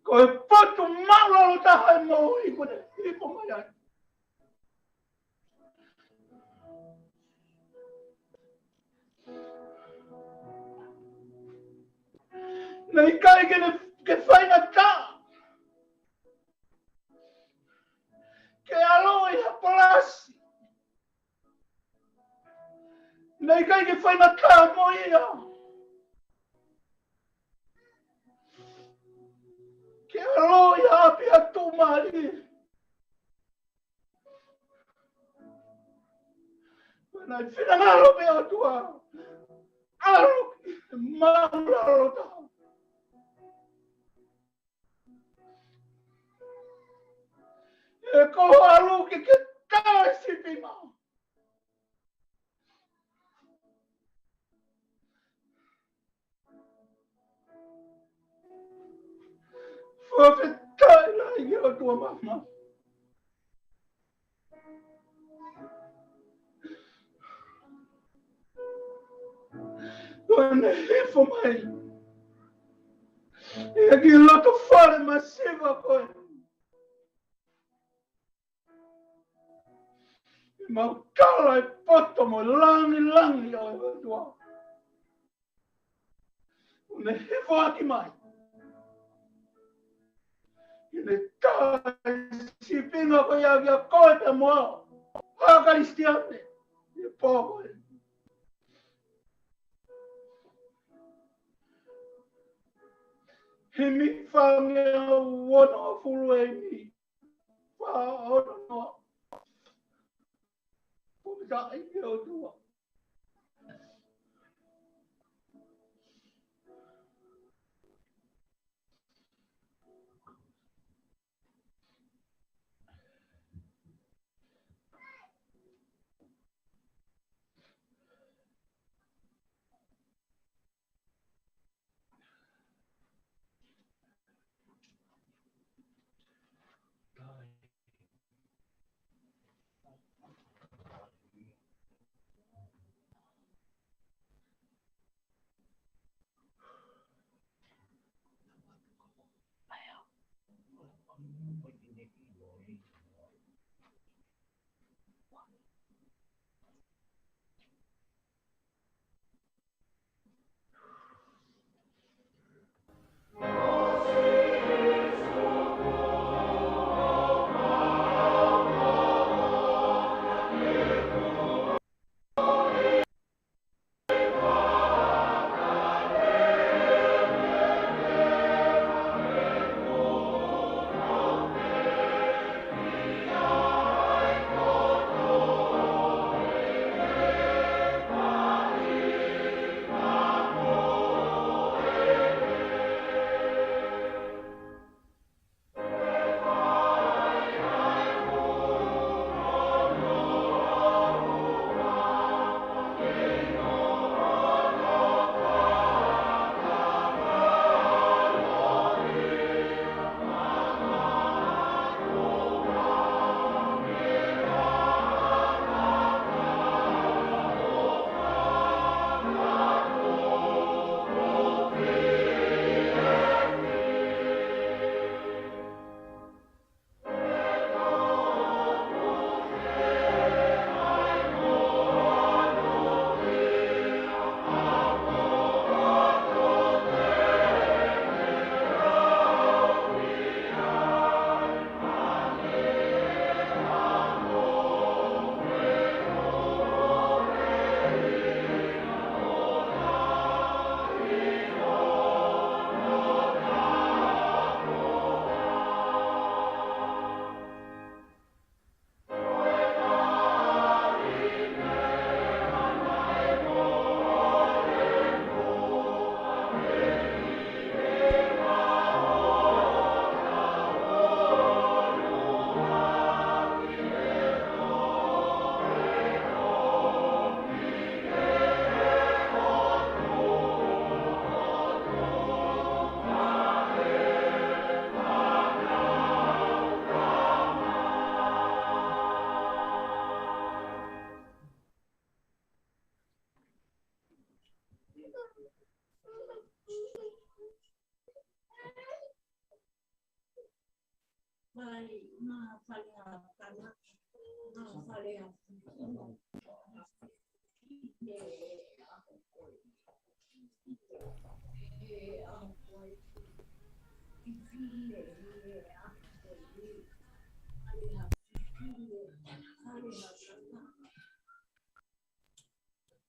Speaker 6: Ko e patu malo taha mohi ko ne hipa mai ai. Nei kai ke whaina tā. Ke alo i ha palasi. Nei kai ke whaina tā mo ia. Ke alo i ha api atu mari. Nai whina ngaro me atua. Alo maura alo tā. E koho alu ke tā sipinga. Whawhetai lai ki o tua mama. Kone hifo mai. E ki loto whare masiva koe. Mau kala e poto mo langi o e tua. Kone hifo aki mai. Kine tai sipinga ko ia kia koe te moa. Haka istiane. E pōko e. He mi whange wana fulu e mi. Whaona noa. Pumita i ke o tua.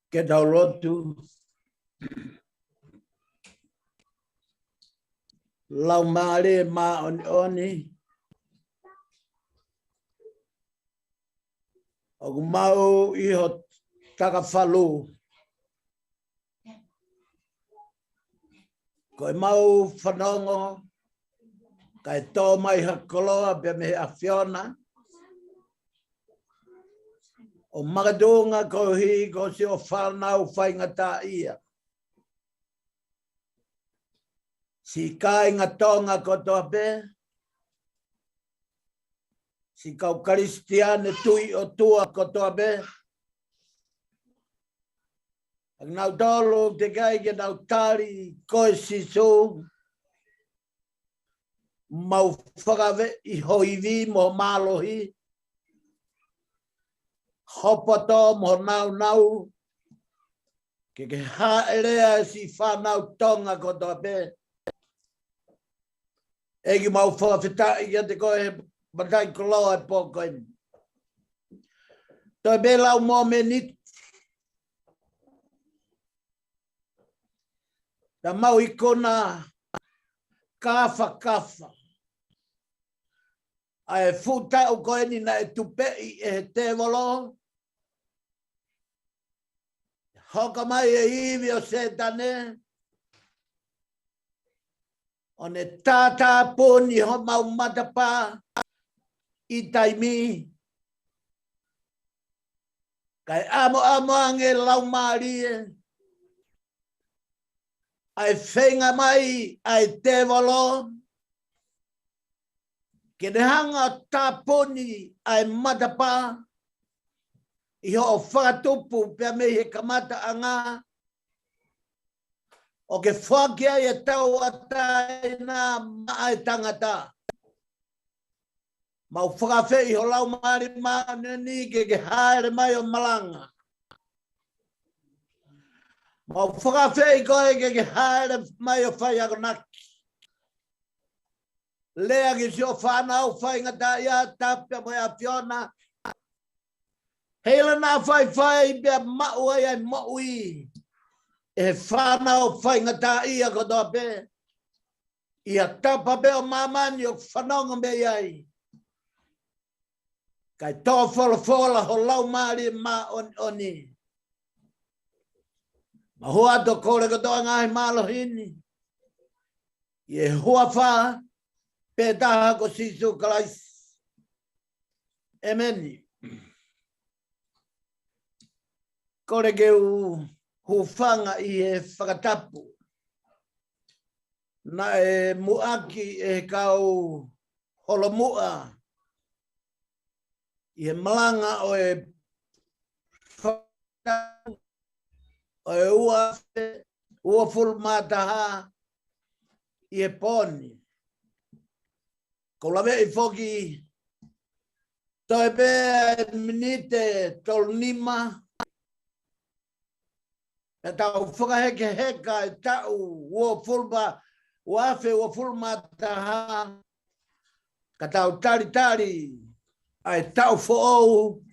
Speaker 6: Ke Fakalotu. Lau mare ma oni. O mau iho takafalu. Ko mau whanongo. Kai tō mai hakoloa pe me awhiona. O magadunga ko hi ko si o whanau whaingata ia. Si kai ngā tonga ko toa pe. Si kau karistiane tui o tua ko toa pe. Ang nau tolu te kai ke nau tari koe si su. Mau whakawe i hoiwi mo malohi. Hopoto mo nau. Ke haerea si whanau tonga ko toa pe. Egi mau whawhita i te koe batai koloa e pōkoini. Toi be lau mō me nit. Ta mau i kona kafa. Ai futa o koini na e tupei e te walo. Hoka mai e iwi o setane. O ne tata poni ho mau matapa i taimi. Kai amo ange lau marie. Ai whenga mai ai te walo. Ke ne hanga tā poni ai matapa. Iho o whakatupu pia me he kamata anga. O ke whakia e tau atai nā mai tangata. Mau whakawhi i ho lau maari maaneni ke haere mai o Malanga. Mau whakawhi i koe ke haere mai o Whaiakonaki. Lea ki si o whanau whaingata ia tapia mai a Fiona. Heila nā whai pia maua ia maui. E whanau whaingata ia ko toa pe. Ia tapa pe o mamani o whanonga me iai. Kai tō whola ho lau maari ma oni. Ma hua to kore ko toa ngai malohini. Ie hua wha pe taha ko sisu kalais. Emeni. Kore ke hufanga i e whakatapu. Na e muaki e kau holomua. I e Malanga o e whakatapu. O e ua fulmataha i e poni. Ko lawe i whoki toi pe minite tolnima. E tau whakaheke heka e tau ua fulma, uafe ua fulmataha. Ka tau tari. Ai tau fo'ou.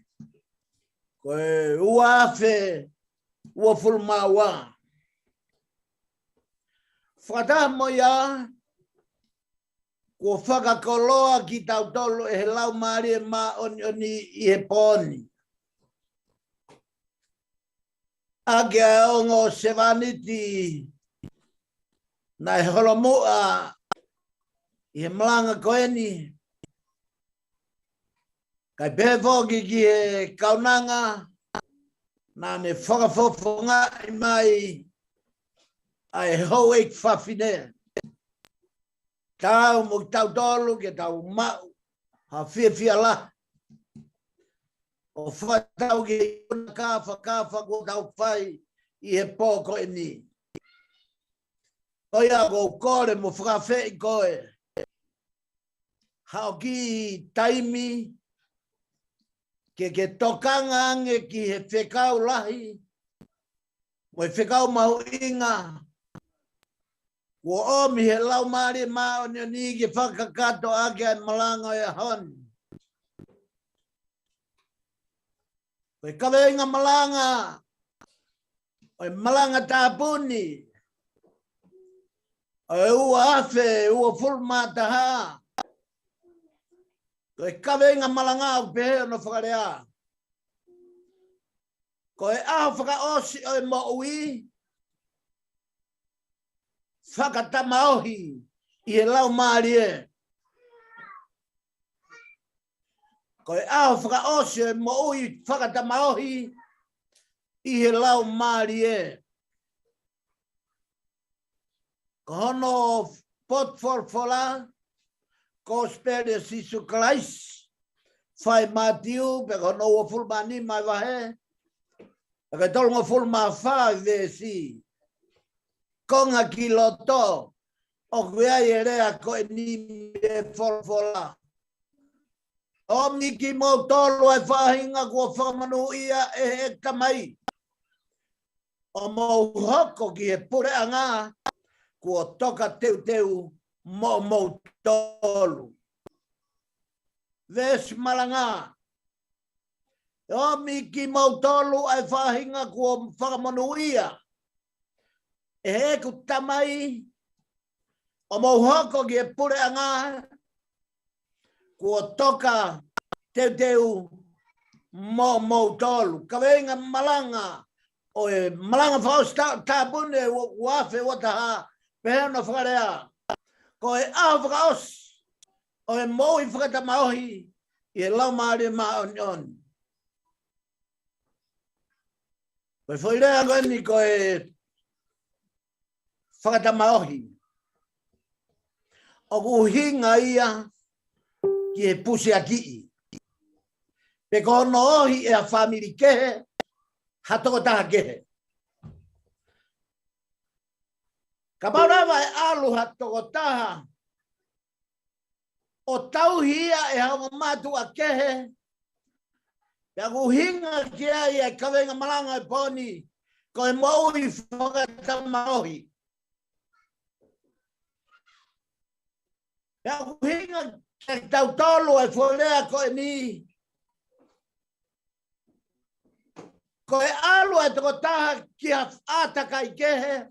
Speaker 6: Ko e uafe ua fulma wa. Whakataha mo ia. Ko whakakoloa ki tau tolu e he lau maari e ma oni i he poni. Ake a ongo sevaniti na e holomua i he Malanga koeni. Kai pefoki ki he kaunanga na ne whakafofonga i mai ai hoek whawhine. Tau mo tau tolu ke tau mau ha fia la. O whatau ki kafa ko tau whai i he pōko e ni. Oia ko kore mo whakawhi koe. Hao ki taimi ke tokanga ange ki he whekau lahi, o he whekau mahu inga, o omi he lau maari mao ni ke whakakato ake ai malanga e hon. O he kawe inga malanga, o he malanga tāpuni, o he ua afe, ua fulmataha, o he kawe inga malanga o pehe no whakarea. Ko e aho whakaosi o e mo'ui, whakatamaohi i he lau maari e. Ko e aho whakaosi o e mo'ui whakatamaohi i he lau maari e. Ko hono pot forfola, ko spere sisu Christ, whai Matiu, pe hono ua fulmani mai wahe, ka tolonga fulma wha vesi. Konga ki loto, o kwea i rea ko e ni me forfola. O mi ki mo tolo e whahinga kua whamanu ia e he tamai. O mo hoko ki he pure anga, kua toka teu mo tolu. Ves Malanga. O mi ki mo tolu e whahinga kua whamanu ia. E he ku tamai, o mo hoko ki he pure anga, kua toka teu mo tolu. Ka wenga Malanga, o e Malanga whaos tāpune wafe wataha, pehe no whakarea. Ko e aho whakaos, o e mo i whakatamaohi, i e lau maari maa on. Ko e whoirea gani ko e whakatamaohi. O kuhinga ia ki e pusi a kii. Pe ko no ohi e a whamiri kehe, hatoko taha kehe. Ka maurawa e alu hatoko taha, o tauhia e hawa matu a kehe, pe a kuhinga ki a ia e kawenga Malanga e poni, ko e moui whakatamaohi. Pe a kuhinga e tautolo e wholea ko e ni, ko e alu e toko taha ki a ataka i kehe,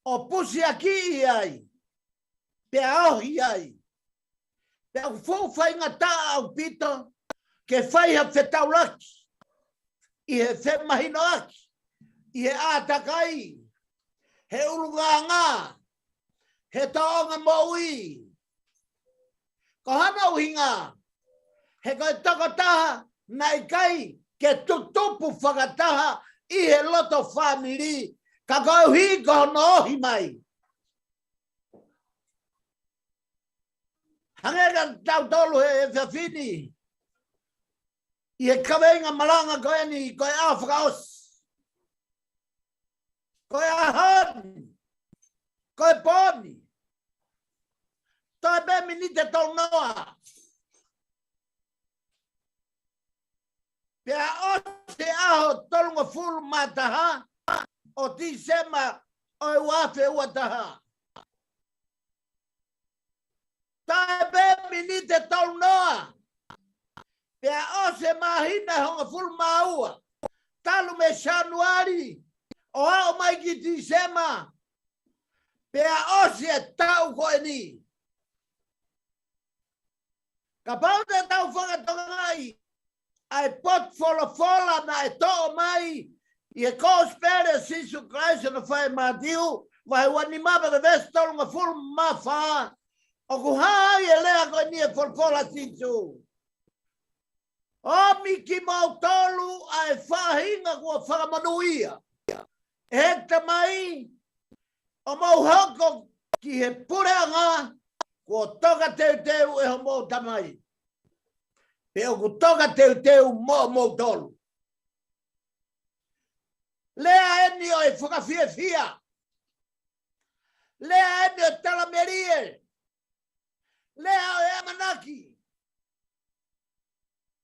Speaker 6: o pusi a ki ai, pe a ohi ai, pe a whawhainga taa au pito, ke whaiha whetaulaki, i he whemahino aki, i he atakai, he urunganga, he taonga moui, ko hana uhinga, he koe toko taha, nai kai, ke tutupu whakataha, i he loto whamiri, ka koe hui ko no ohi mai. Hangega tau tolu he whiawhini, i he kawenga Malanga koe ni, koe a Faka'os, koe a hon, koe poni, toi be minite tol noa. Pea o se aho tolunga fulu mataha, o ti sema o e wafe ua taha. Tai be minite tol noa. Pea o se mahina honga fulu maua. Talu me Januari, o ao mai ki ti sema. Pea o se tau koe ni. Ka pau te tau whakatonga ngai, ai pot fola na e to'o mai, i e kōspere sisu Christ na whai Matiu, vai wani mapa de vestolunga full mafa, o kuhai e lea koe ni e fola sisu. O miki mau tolu ai whahinga kua whakamanuia. E hekta mai, o mau hoko ki he pureanga, kua toka teu e homo tamai. Pe o kutoka teu mo tolu. Lea eni o e whakawhiawhia. Lea eni o talamerie. Lea o e amanaki.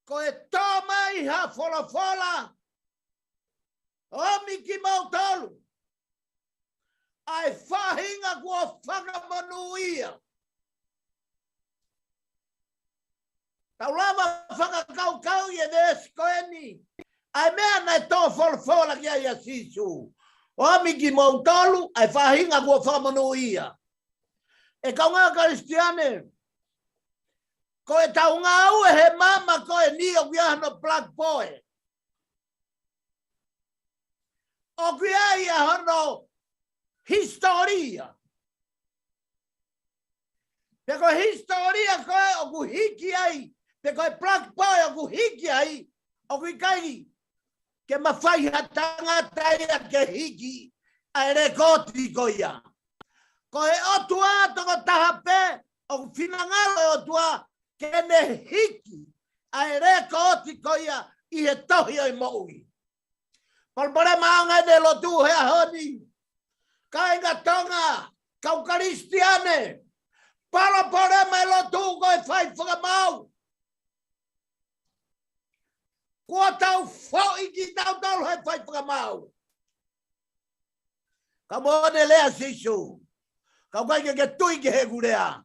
Speaker 6: Ko e toma I ha fola. O mi ki mau tolu. Ai whahinga kua whakamanuia. Tau lama whakakau I e ves koeni. Ai mea nei tō fola kia ia sisu. O mi ki mau tolu, ai whahinga kua whakamanuia. E kaunga Kristiane. Ko e tau ngā ue he mama ko e ni o kia hano Black Boy. O kia ia hano historia. Pe ko historia ko e o ku hiki ai. Pe ko e Black Boy o ku hiki ai. O ku kai ke mawhai hatanga taia ke hiki. Ai rekoti ko ia. Ko e otua toko tahape. O ku finangalo otua. Kene hiki, ai rekoti ko ia I he tohi o I moui. Palpare maanga ne lotu he ahoni. Kainga tonga, kau Kristiane. Palpare me lotu ko e whai whakamau. Kua tau fo ki tau tau he whai whakamau. Ka mone lea sisu. Kau kai ke tui ke he gurea.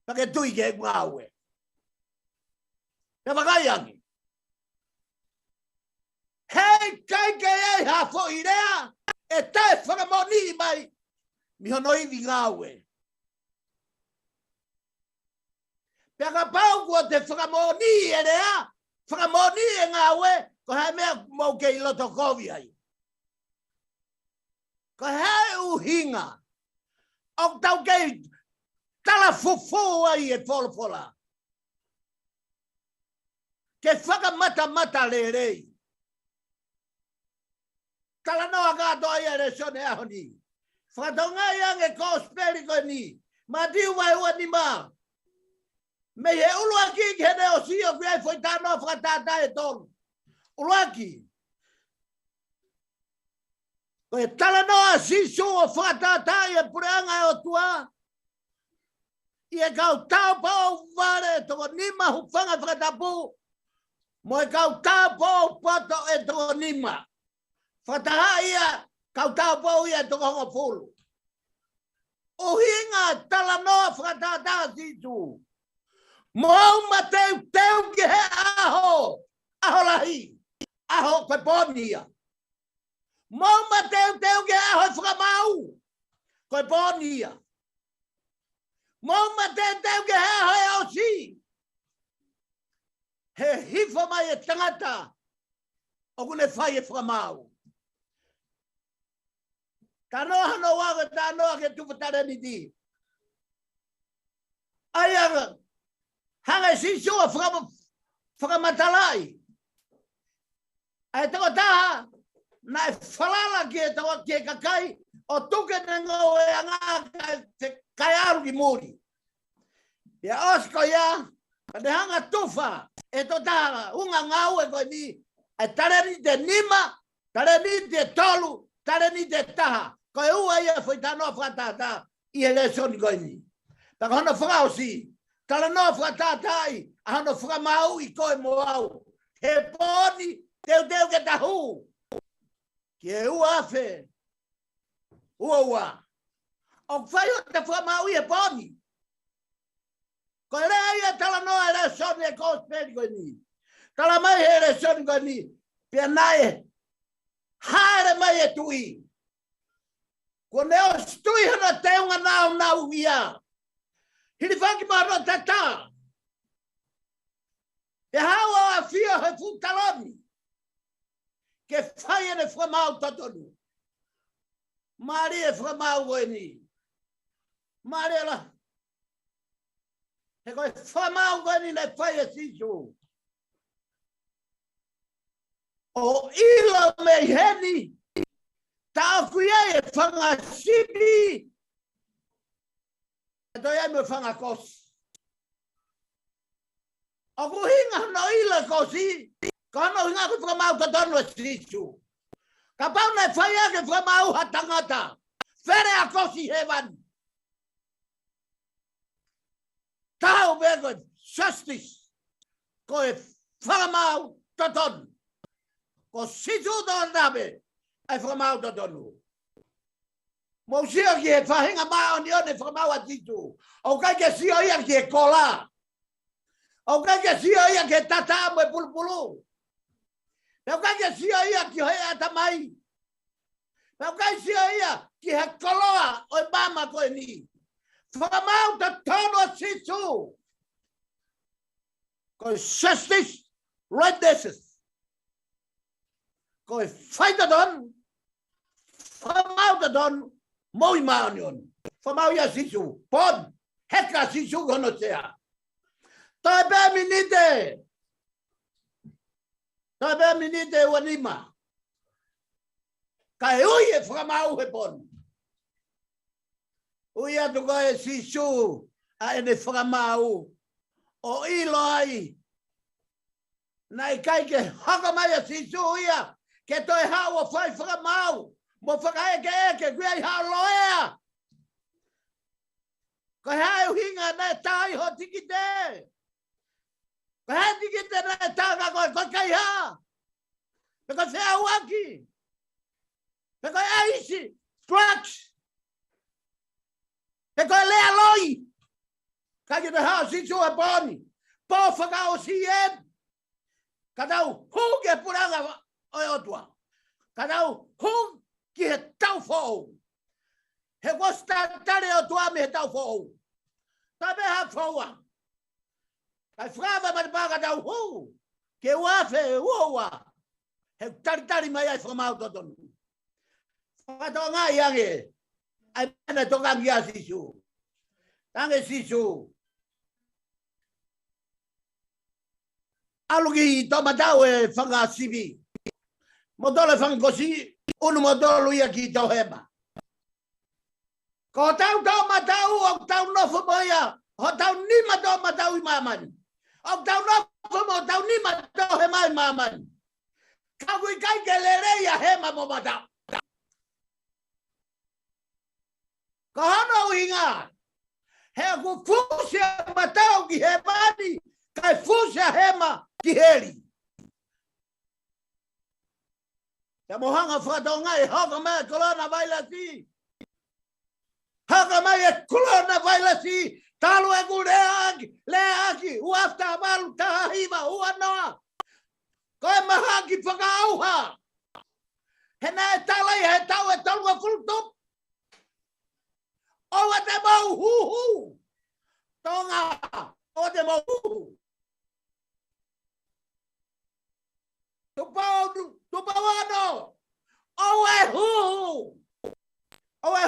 Speaker 6: Pa ke tui ke he ngaue. E whakaiangi. Hei kai kei ha fo I rea, e tae whakamoni mai, mi hono iwi ngawe. Pea ka pau kua te whakamoni e rea, whakamoni e ngawe, ko hei mea mau kei loto kovi ai. Ko hei uhinga, o tau kei tala fufu ai e fola. Ke whakamata le rei. Tala noa kato ai ere sone ahoni. Whakatonga iang e kosperi koe ni. Ma diu vai ua ni ma. Me he uluaki ke ne o sio kia I foi tanoa whakatata e tonu. Uluaki. Koe tala noa sisu o whakatata I e pureanga e o tua. I e kau tau pao vare toko nima hupanga whakatapu. Mo e kau tāpō poto e toko nima. Whataha ia, kau tāpō ia toko honga pulu. Uhinga tala noa whakatata situ. Mouma teu ki he aho. Aho lahi. Aho koe pōnia. Mouma teu ki he aho whakamau. Koe pōnia. Mouma teu ki he aho e osi. He Hiva mai e tangata. O kune whai e whakamau. Ka noa hano waga tā noa ke tupatare ni di. Ai anga. Hanga si sua whakamatalai. Ai tako taha. Na e whalala ki e tawa ki e kakai. O tuke ne ngau e anga kai aru ki muri. Ia osko ia. Ka ne hanga tufa. E to taha, unga ngau e koe ni, e tare ni te nima, tare ni te tolu, tare ni te taha. Koe ua ia foi tanoa whakatata, I e lesoni koe ni. Taka hono whakaosi, tala noa whakatatai, a hono whakamau I koe mo au. He pōni, teu ke tahu. Ki e ua afe, ua. O whai o te whakamau I e pōni. Koe rea ia tala noa e lesoni e kosperi koe ni. Tala mai he lesoni koe ni. Pia nae. Haere mai e tui. Ko neo stui hana teunga nau ia. Hiri whaki maro tata. Te hawa a fia he futaloni. Ke whai ene whamau tatonu. Mari e whamau koe ni. Mari e la. He koe whamau koe ni nei whai e sisu. O ilo me heni. Ta kuia e whanga sipi. E toi ai me whanga kosi. O kuhinga no ilo kosi. Ka no hinga ku whamau tatonu e sisu. Ka pau nei whai ake whamau hatangata. Fere a kosi hewan. Tau bego justice. Koe whakamau tatonu. Ko situ tō nabe, ai whakamau tatonu. Mo sio ki e whahinga mao ni one whakamau a titu. O kai ke sio ia ki e kola. O kai ke sio ia ki e tata mo e pulupulu. O kai ke sio ia ki hoi atamai. O kai sio ia ki he koloa o e mama koe ni. Whakamau tatonu a situ. Ko justice, rightness. Ko fighter famau don, moi maunion. Famau ya sisu, pon, heka sisu gono sea. Tabe minite wanima. Kai uye famau he pon. Uya tu ko e sisu a ene famau. O iloi. Nai kai ke haka mai a sisu ia. Ke toi hawa fai whakamau. Mo whakae ke grei hao loea. Ko hao hinga nei tai ho tiki te. Ko hao tiki te nei tai ka koe kai ha. Pe ko whea waki. Pe ko eisi. Drugs. Pe ko lea loi. Kai ke te hao si chua boni. Po Faka'Osita'U. Katau huke puranga oi otua. Katau huk ki he tau fōu. He wasta tare otua me he tau fōu. Tabe ha fōua. Kai whakava matapaka tau huu. Ke wafe Houa. He tari mai ai whakamau totonu. Whakatoa ngai ange. Ai mena tokangi a sisu. Tange sisu. Aluki tomatau e whanga sivi. Modole whanga kosi, unu modolo ia ki tau hema. Ko tau tomatau, o tau nofo moia, o tau nima tomatau i mamani. O tau nofo mo, tau nima to hema i mamani. Kakui kai ke lere ia hema mo matau. Ko hono inga, he ku fusia matau ki hemani, kai fusia hema ki heri. Te mohanga whakatonga e haka mai corona virus. Haka mai e corona virus. Talo e ku leaki, uafta malu taha Hiva, ua noa. Koe mahaki whakaauha. He nai talai he tau e talua fultup. Owa te mau huhu. Tonga, o te mau huhu. Tupawano, owe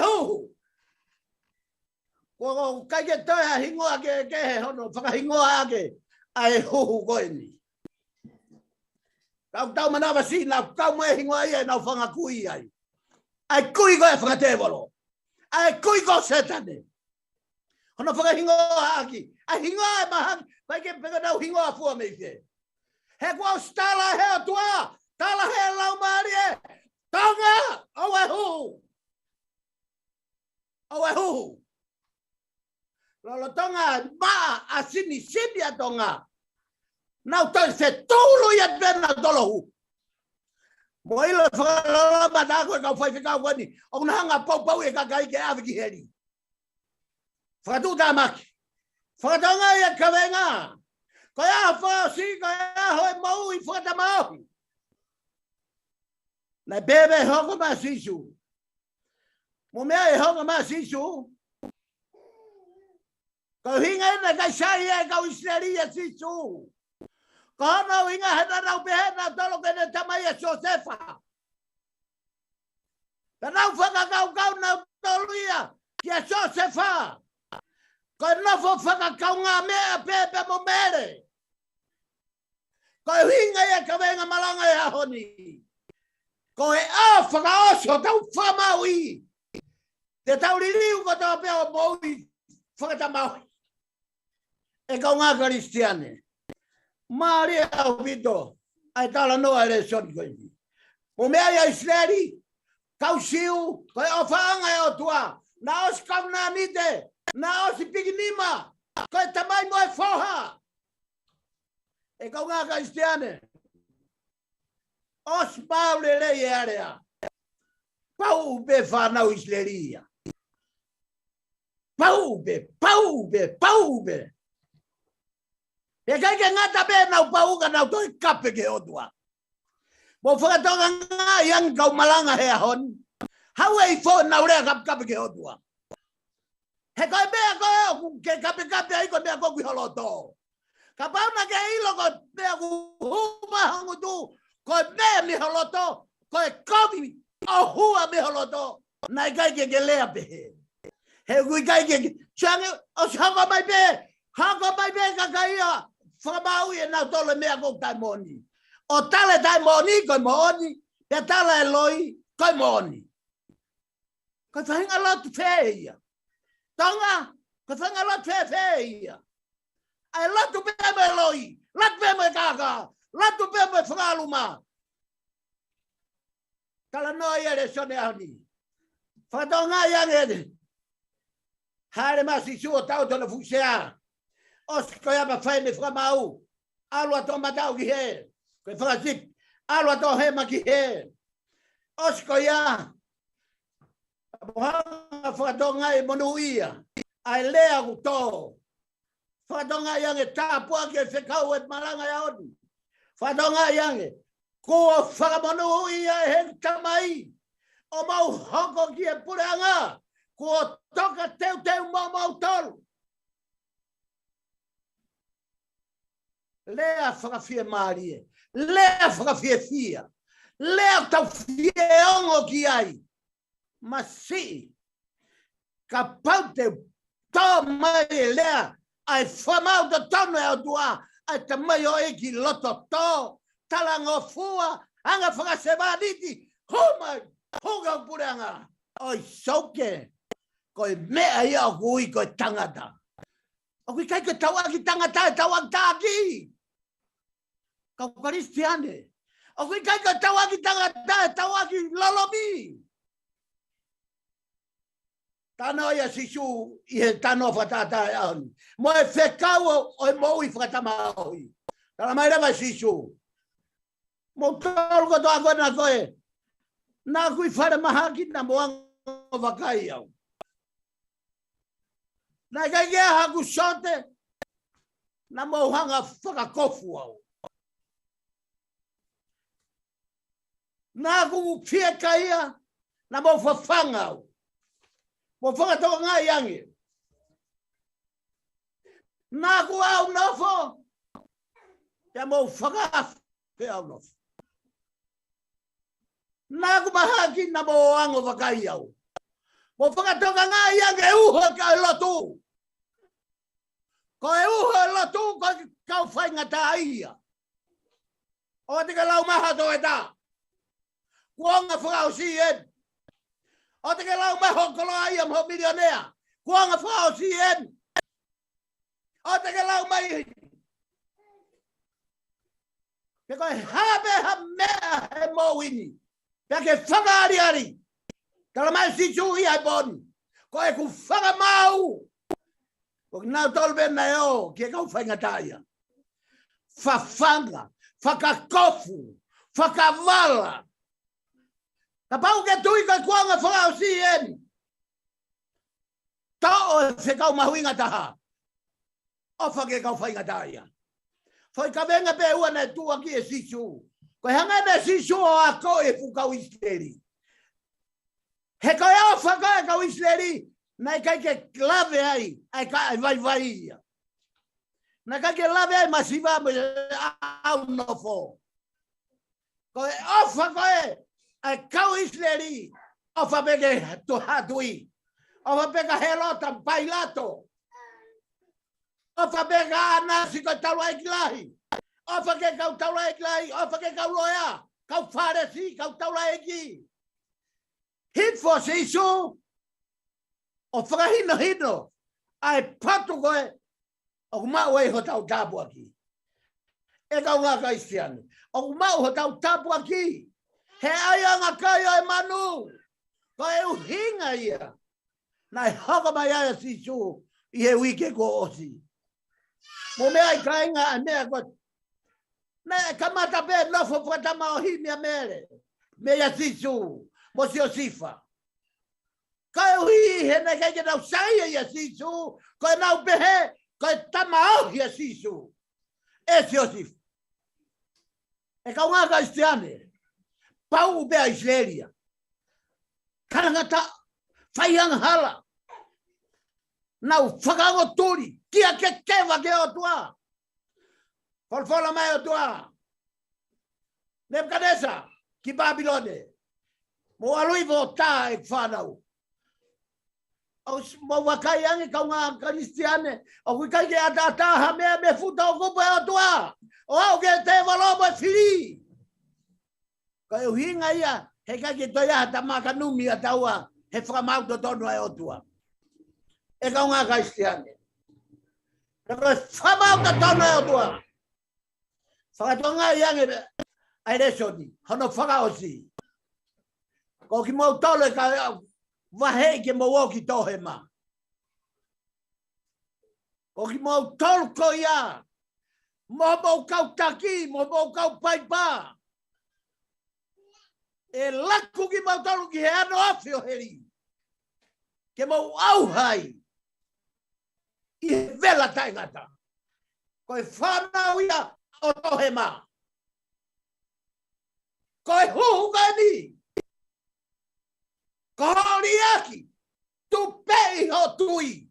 Speaker 6: hu. Ko kai ke toa hingoa ke he hono, whakahingoa ake, ai hu koe ni. Tau manawa si, nau kau moe hingoa ia, nau whangakui ai. Ai kui koe whakatewalo. Ai kui ko setane. Hono whakahingoa aki. Ai hingoa e mahang, kai ke peka nau hingoa fua meike. He kua stala he o tua, tala he lau marie, tonga, owe hu. Lolo tonga, maa, asini a tonga. Nau toi se tūlu ia pena tolo hu. Mo ilo whakalala matako e kau whaiwhikau wani, o hanga pau e kakai ke awe ki heri. Whakatu tā maki. Whakatonga ia kawenga. Ko ia whasi, ko ia hoi mau I whakatamau. Nei bebe hoko ma sisu. Mo mea e hoko ma sisu. Ko hinga ina kai sai e kau Israelia sisu. Ko hono hinga hena rau pehena tolo kene tamai e Josefa. Ka nau whakakau na tolu ia ki e Josefa. Ko nofo whakakau ngā mea pepe mo mere. Ko hinga ia kawenga malanga e ahoni. Ko e a whakaoso tau whamau I. Te tau ririu ko tau peo moui whakatamau. E kau ngā Kristiane. Maari au vito. Ai tala noa ere son koe. O mea ia Israeli. Kau siu. Ko e o whaanga e o tua. Na osi kau nā mite. Na osi pikinima. Ko e tamai mo e whoha. E kau ngā Kristiane. Os pau le le area. Pau be whanau Isleria. Pau be. E kai ke ngata be nau pau ka nau toi kape ke otua. Mo whakatonga ngā yang kau malanga hea hon. Hau ei fo nau rea kape ke otua. He koe mea koe ke kape ai koe mea koe holoto. Ka pauna ke ilo koe mea huma hangu tu. Koe mea mi holoto. Koe komi o hua mi holoto. Nai kai ke lea pehe. He kui kai ke change o hako mai pe. Hako mai pe kakaia. Whamau e nau tole mea koe tai moni. O tale tai moni koe moni. Pe tale e loi koe moni. Koe whahinga lotu whea. Tonga, koe whahinga lotu whea. Ai lotu pe me loi. Lotu pe me kaka. Lotu pe me whangaluma. Tala noi ere sone ahoni. Whatonga yang ere. Hare masi sua tau tona fusea. Os koe ama whai me whamau. Alua tō matau ki he. Koe whakasip. Alua tō he ma ki he. Os koe a. Mohanga whakatonga e monuia. Ai lea ku tō. Whakatonga yang e tāpua ki e whekau e malanga e odi. Whakatonga yang e. Ko whakamonuia e he tamai. O mau hoko ki e pureanga. Ko toka teu mau tolu. Lea whakawhia Marie. Lea whakawhia fia. Lea tau fie ongo ki ai. Masi. Ka paute tō mai lea. Ai whamau te tono e o tua. Ai te mai o eki loto tō. Talango fua. Anga whakasewaniti. Humai. Huga pureanga. Oi soke. Koe mea ia o kui koe tangata. O kui kai koe tawaki tangata e tawaki tāki. Kau Kristiane. O kui kai koe tawaki tangata e tawaki lolomi. Tano ia sisu i he tano whatata e aoni. Mo e whekau o e moui whakatama aoi. Tala mai rewa sisu. Mo tolu ko toa koe na koe. Nā kui whare mahaki na moanga wakai au. Nā kai kia haku sote. Na mohanga whakakofu au. Nā ku pia kaia. Na mo whawhanga au. Mo whakatoka ngā iangi. Nā ku au nofo. Ia mo whakawhi au nofo. Nā ku mahaki na mo ango wakai au. Mo whakatoka ngā iangi e uho ka lotu. Ko e uho lotu ko kau whainga tā ia. O te ka lau maha to e tā. Kuonga Faka'Osita'u. O te ka lau maha kolo ai am ho milionea. Kuonga Faka'Osita'u. O te ka lau mai. Pe koe habe ha mea he mowini. Pe ke whakaariari. Tala mai sisu i ai boni. Ko e ku whakamau. Ko nau tolbe na eo ki e kau whainga taia. Whawhanga. Whakakofu. Whakavala. Ka pau ke tui kai kuanga Faka'Osita'u. Tau e whekau mahuinga taha. O whake kau whainga taia. Whai ka venga pe ua na tua ki e sisu. Ko hanga na sisu o a ko e fukau Isleri. He koe o whakae kau Isleri. Nai kai ke lave ai. Ai ka vai ia. Nai kai ke lave ai masiva me au nofo. Koe o whakae. Ai kau Isleri. O whapeke to hatui. O whapeka helota pailato. O whapeka anasi koe taula ikilahi. O whake kau taula ikilahi. O whake kau loea. Kau wharesi. Kau taula iki. Hifo sisu. O whakahino. Ai patu koe. O mau e ho tau tapu aki. E kau ngā Kristiane. O mau ho tau tapu aki. He aianga kai ai manu. Ko e uhinga ia. Nai haka mai aia sisu. I he wike ko osi. Mo mea i kainga a mea ko Ne kamata be no fo fata maohi mia mere. Me ya sisu. Mo si osifa. Kai hui he na kai na usai ya sisu. Kai na behe. Kai tamao ya sisu. E si osifa. E ka unga kristiane. Pau be a Israelia. Kalangata. Faiang hala. Nau Fakalotu. Kia ke keva ke o tua. Folfola mai o tua. Nebukadneza. Ki Babilone. Mo alui vo ta e whanau. Mo wakai ange kau ngā kristiane. O kui kai ke ata me futa o kupa o tua. O au ke te walomo e whiri. Kai o hinga ia. He kai ke toia ta makanumi a taua. He whakamau to tonu e o tua. E kau ngā kristiane. Ka koe whamau to tonu e o tua. Whakatonga iange ai resoni. Hono whakaosi. Ko ki mo tole ka wahe ke mo woki tohe ma. Ko ki mo tol ko ia. Mo kau taki, mo kau paipa. E laku ki mo tolu ki he ano afi o heri. Ke mo auhai. I vela taingata. Ko e whanau ia o tohe ma. Ko e huhu ka ni. Koriaki, tu pei ho tui,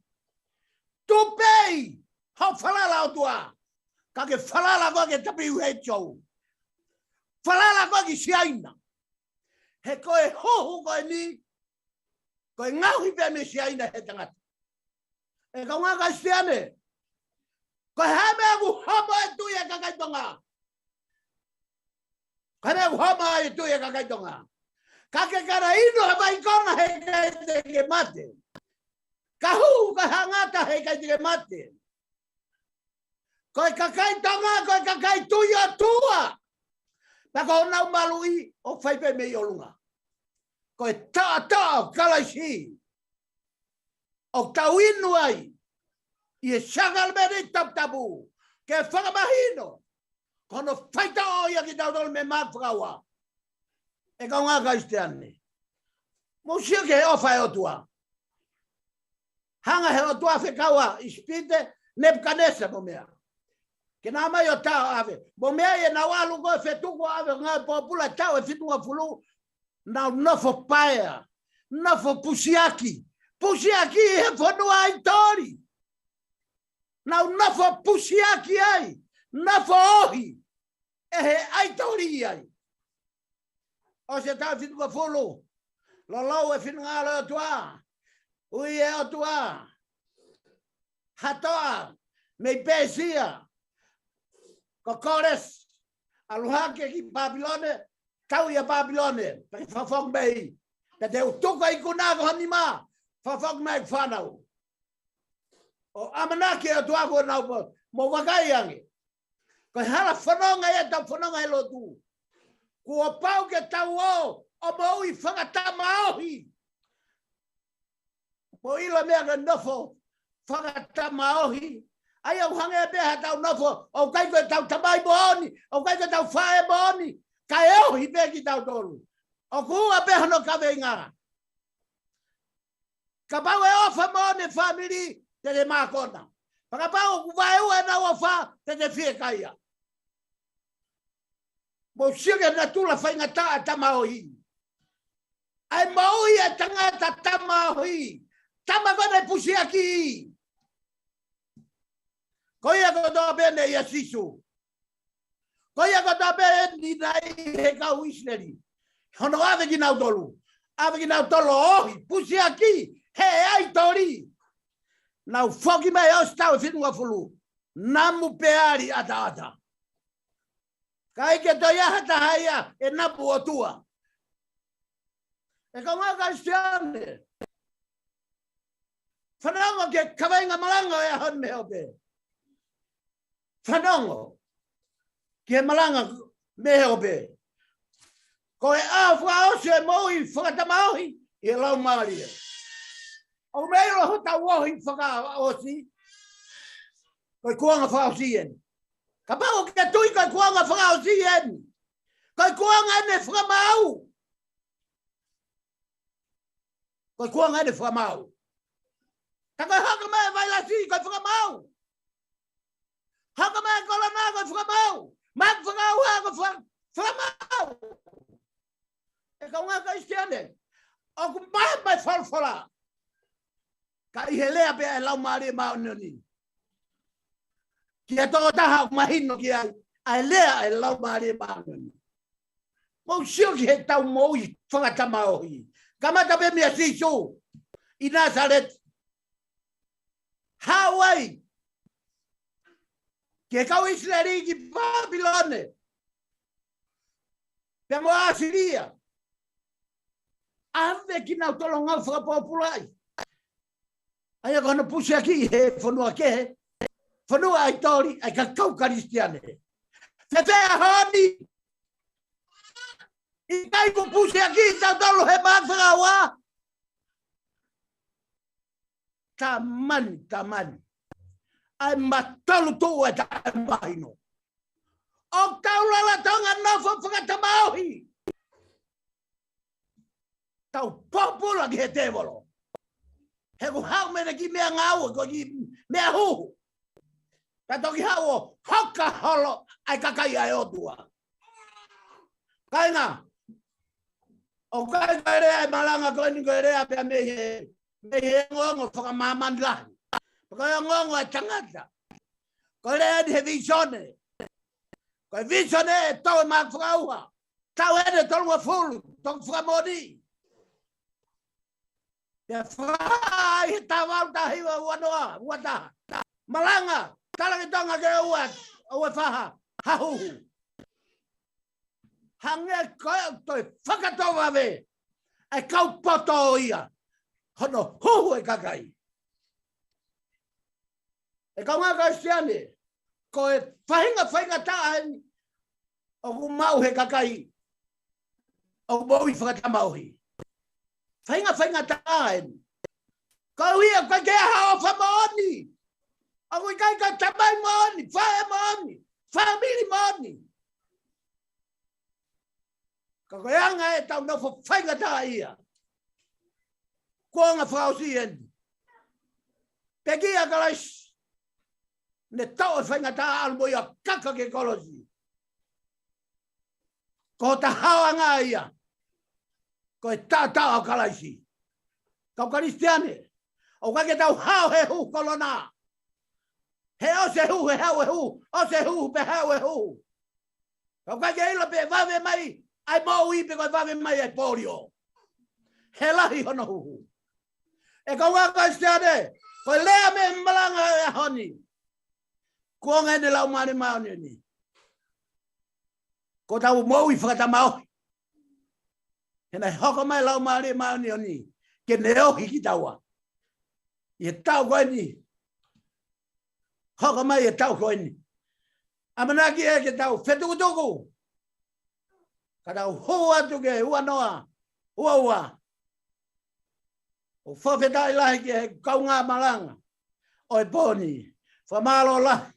Speaker 6: tu pei ho falala o tua, ka ke falala ko ke tapi he chou, falala ko ki siaina, he koe hohu koe ni, koe ngauhi pe me siaina he tangata, e ka ngā kristiane, koe hame aku homo e tui e kakaitonga, koe hame aku homo e tui e kakaitonga, ka ke kara ino he mai kona he kai te mate. Ka hu ka hangata he kai te mate. Koe kakai tonga, koe kakai tuia tua. Pa ko nau malui o whaipe me i olunga. Koe ta kalaisi. O tau inu ai. I e shagal meri tap tabu. Ke whakamahino. Kono whaita o ia ki tau tolu me mafraua. E ka ngā kristiane. Mo sia ke he ofa e o tua. Hanga he o tua whekaua. Ispite Nebukadneza mo mea. Ke nā mai o tau ave. Mo mea e na walu koe whetuko ave ngā popula tau e whitunga fulu. Nau nofo paea. Nofo pusiaki. Pusiaki he whanua ai tori. Nau nofo pusiaki ai. Nofo ohi. E he ai tori ai. O se tau whitunga fulu. Lolo e whitunga ala o tua. Ui e o tua. Hatoa. Mei pesia. Kokores. Aluhake ki Babilone. Tau ia Babilone. Paki whawhong mei. Te te utuka i kunako hanima. Whawhong mei whanau. O amanake o tua kua nau po. Mo wakai ange. Ko hala whanonga e tau whanonga e lotu. Kua pau ke tau o. O mo i whakatama ohi. Mo ila mea ka nofo. Whakatama ohi. Ai au hange e beha tau nofo. O kai koe tau tamai booni. O kai koe tau whae booni. Ka e ohi peki tau tolu. O kua beha no ka venga. Ka pau e ofa moone family. Te te mākona. Paka pau kuwae ua na ofa. Te te fie kaia. Mo sire na tula whainga taa tama ohi. Ai maui e tangata tama ohi. Tama kone pusi aki. Koia koto bene ia sisu. Koia koto bene ni nai he kau Israeli. Hono ave ki nau tolu. Ave ki nau tolo ohi. Pusi aki. He ai tori. Nau whoki mai au stau e whitunga fulu. Namu peari ata. Kai ke toia hata haia e napu o tua. E ka ngā kristiane. Whanongo ke kawainga malanga e hon me hope. Whanongo ke malanga me hope. Ko e Faka'Osita'U e mohi whakatamaohi e lau maria. O meiro hota wohi Faka'Osita'U. Ko e kuanga Faka'Osita'U. Kapau ke tui kai kuanga Faka'Osita'U. Kai kuanga ne whakamau. Kai kuanga ne whakamau. Takai haka mai vai lasi kai whakamau. Haka mai kolana kai whakamau. Mak whakaua kai whakamau. E kaunga kai stiane. O kumai mai whalwhala. Ka i he lea pe e lau maari mao noni. Kia toko taha mahino ki ai lea e lau maari mao noni. Mau sio ki he tau mou i whakatama ohi. Kamata pe mea sisu i Nazaret. Hawaii. Ke kau Israeli ki Babilone. Pe mo Asiria. Ave ki nau tolonga whakapopulai. Ai kono pusi aki he whanua ke. Whanua ai tori ai ka kau karistiane. Te honi. I kai ko pusi aki tau tolo he māwhakaua. Tamani. Ai matalu tō e tai mahino. O tau lala tonga nofo whakatamauhi. Tau popula ki he tevolo. He ko hau mene ki mea ngau, ko ki mea huhu. Ta toki hau o hoka holo ai kakai ai otua. Kainga, o kai kai rea ai Malanga ko ni kai rea pia me he ngongo whakamaman lahi. Kai ngongo ai tangata. Ko rea di he visione. Ko visione e tau e mak whakauha. Tau ene tolua fulu, tong whakamodi. Ya fai tawau ta Hiva wanoa wata Malanga talangi tonga ke uat o faha hahu hange ko to fakatova ve ai kau poto ia hono hu e kakai e kau nga kristiane ko e fainga ta o mau he kakai o boi fakatamauhi Fainga tain. Kau ia kai ke hao famoni. Aku kai ka tabai moni, family moni. Kau anga e tau no fainga ta ia. Kuanga Faka'Osita'U. Pegi a galais. Ne tau fainga ta almo ia kaka ke kolosi. Ko ta hao anga ia. Ko e tata o kalaisi. Kau karistiane. O kake tau hao he hu kolona. He o se hu, he hao he hu. O se hu, pe hao he hu. Kau kake ila pe vave mai. Ai mo ui pe koe vave mai ai polio. He lahi hono hu. E kau nga karistiane. Ko lea me Malanga e honi. Kuonga ene lau mani maoni ni. Ko tau mo ui whakatamau. Hena hoko mai lau maari maoni oni. Ke neo hiki taua. I tau koe ni. Hoko mai e tau koe ni. Amanaki e ke tau whetukutuku. Ka tau Houa tuke ua noa. Ua. O whawhetai lahi ke he kaunga Malanga. O e pōni. Whamalo lahi.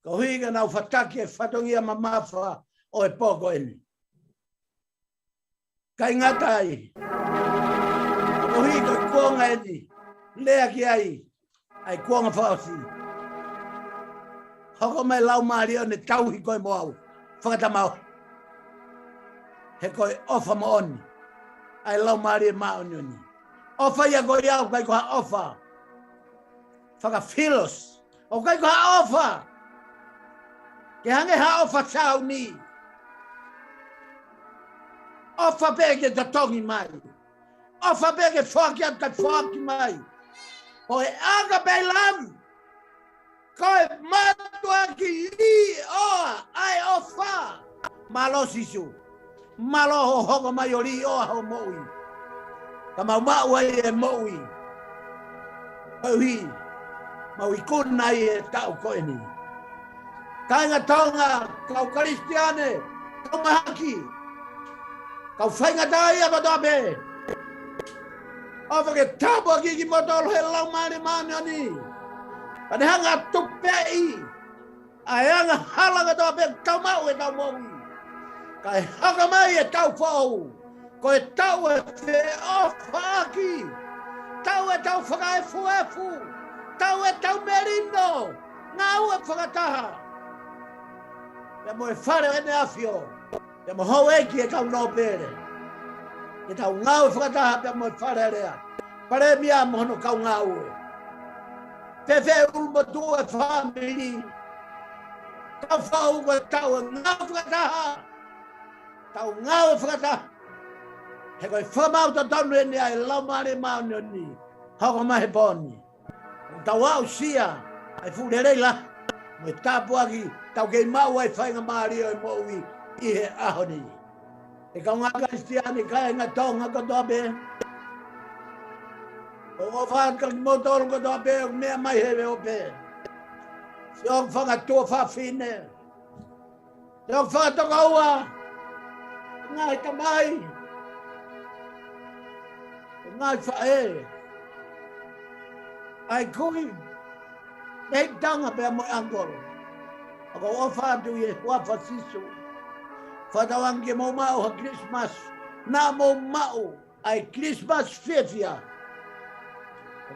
Speaker 6: Ko higa nau whataki e whatongia mamafa o e pōko eni. Kai ngatai. O higa kuonga eni. Lea ki ai. Ai kuonga Faka'Osita'U. Hoko mai lau maari o ne tauhi koe moau. Whakatamau. He koe ofa mo oni. Ai lau maari e maoni oni. Ofa ia koe iau kai koha ofa. Whakafilos. O kai koha ofa. Ke hange ha ofa sao ni. Ofa peke te tongi mai. Ofa peke whakia te whaki mai. O e aga pe lam. Koe matua ki li oa ai ofa. Malo sisu. Malo ho hoko mai o li oa ho moui. Ka mau mau ai e moui. Koe mau ikuna i e tau koe ni. Kainga tonga, kau karistiane, kau mahaki. Kau whainga tai apa tope. Ofa ke tapo aki ki motolo he lau mani mani ani. Pane hanga tupei. Ai anga halanga to be tau mau e tau mau. Kai haka mai e tau fau. Ko e tau e fe o faki. Tau e tau whaka e fuefu. Tau e tau merino. Ngau e whakataha. Te mo e whare e ne afio. Te mo hau eki e tau no pere. Te tau ngau e whakataha te mo e whare rea. Pare mia mohono kau ngau e. Te ulmo tu e family. Tau whau ko tau e ngau whakataha. Tau ngau e whakataha. He koe whamau ta tonu e ni ai lau maare mau ni o ni. Hauka mahe pōni. Tau au sia. Ai furerei la. Mo e tāpu aki. Tau kei mau ai whainga maari o i moui. I he aho ni. E kau ngā kristiani kai ngā tonga katoa pe. O whaan ka ki motoro katoa pe. O mea mai hewe o pe. Se o whanga tua whawhine. Se o whanga toka ua. Ngā hita mai. Ngāi whae. Ai kui. Nei tanga pia mo angolo. Ako o whātu i e hua whasisu. Whatawangi mo mau ha Christmas. Nā mo mau. Ai Christmas whiwhia.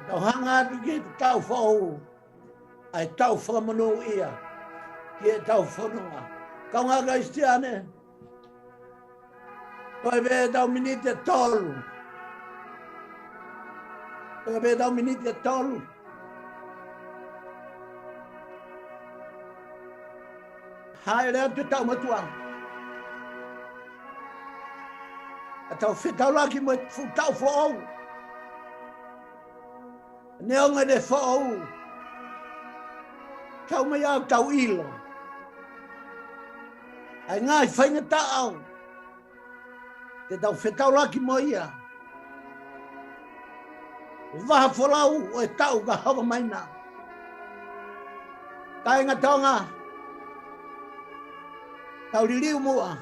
Speaker 6: Tau hanga atu ki tau whau. Ai tau whamanu ia. Ki e tau whanua. Kau ngā kristiane. Koe be tau minite tolu. Koe be tau minite tolu. Hai rea tu tau matuang. A tau whetau laki mo fu tau whaau. Neonga de whaau. Tau mai au tau ilo. Ai ngai whainga tāau. Te tau whetau laki mo ia. Waha wholau o e tau ka hawa maina. Tainga tonga. Tau ririu mua.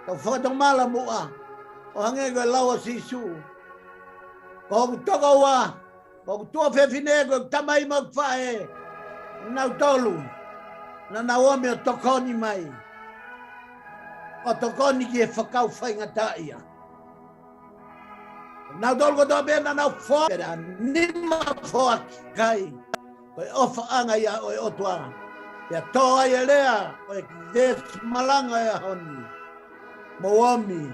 Speaker 6: Tau whakatomala mua. O hange koe laua sisu. Ko hoku toka ua. Ko hoku tua whewhine koe tamai mo whae. Nau tolu. Na nau ome o tokoni mai. O tokoni ki e whakau whainga taia. Nau tolu ko toa pēna nau whoa. Pera nima whoa kai. Koe ofa anga ia o e otua. Pea toa i e lea. O e des malanga e honi. Mo omi.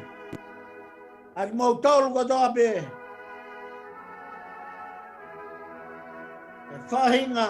Speaker 6: Aki mo tolu ko toa pē. E whahinga.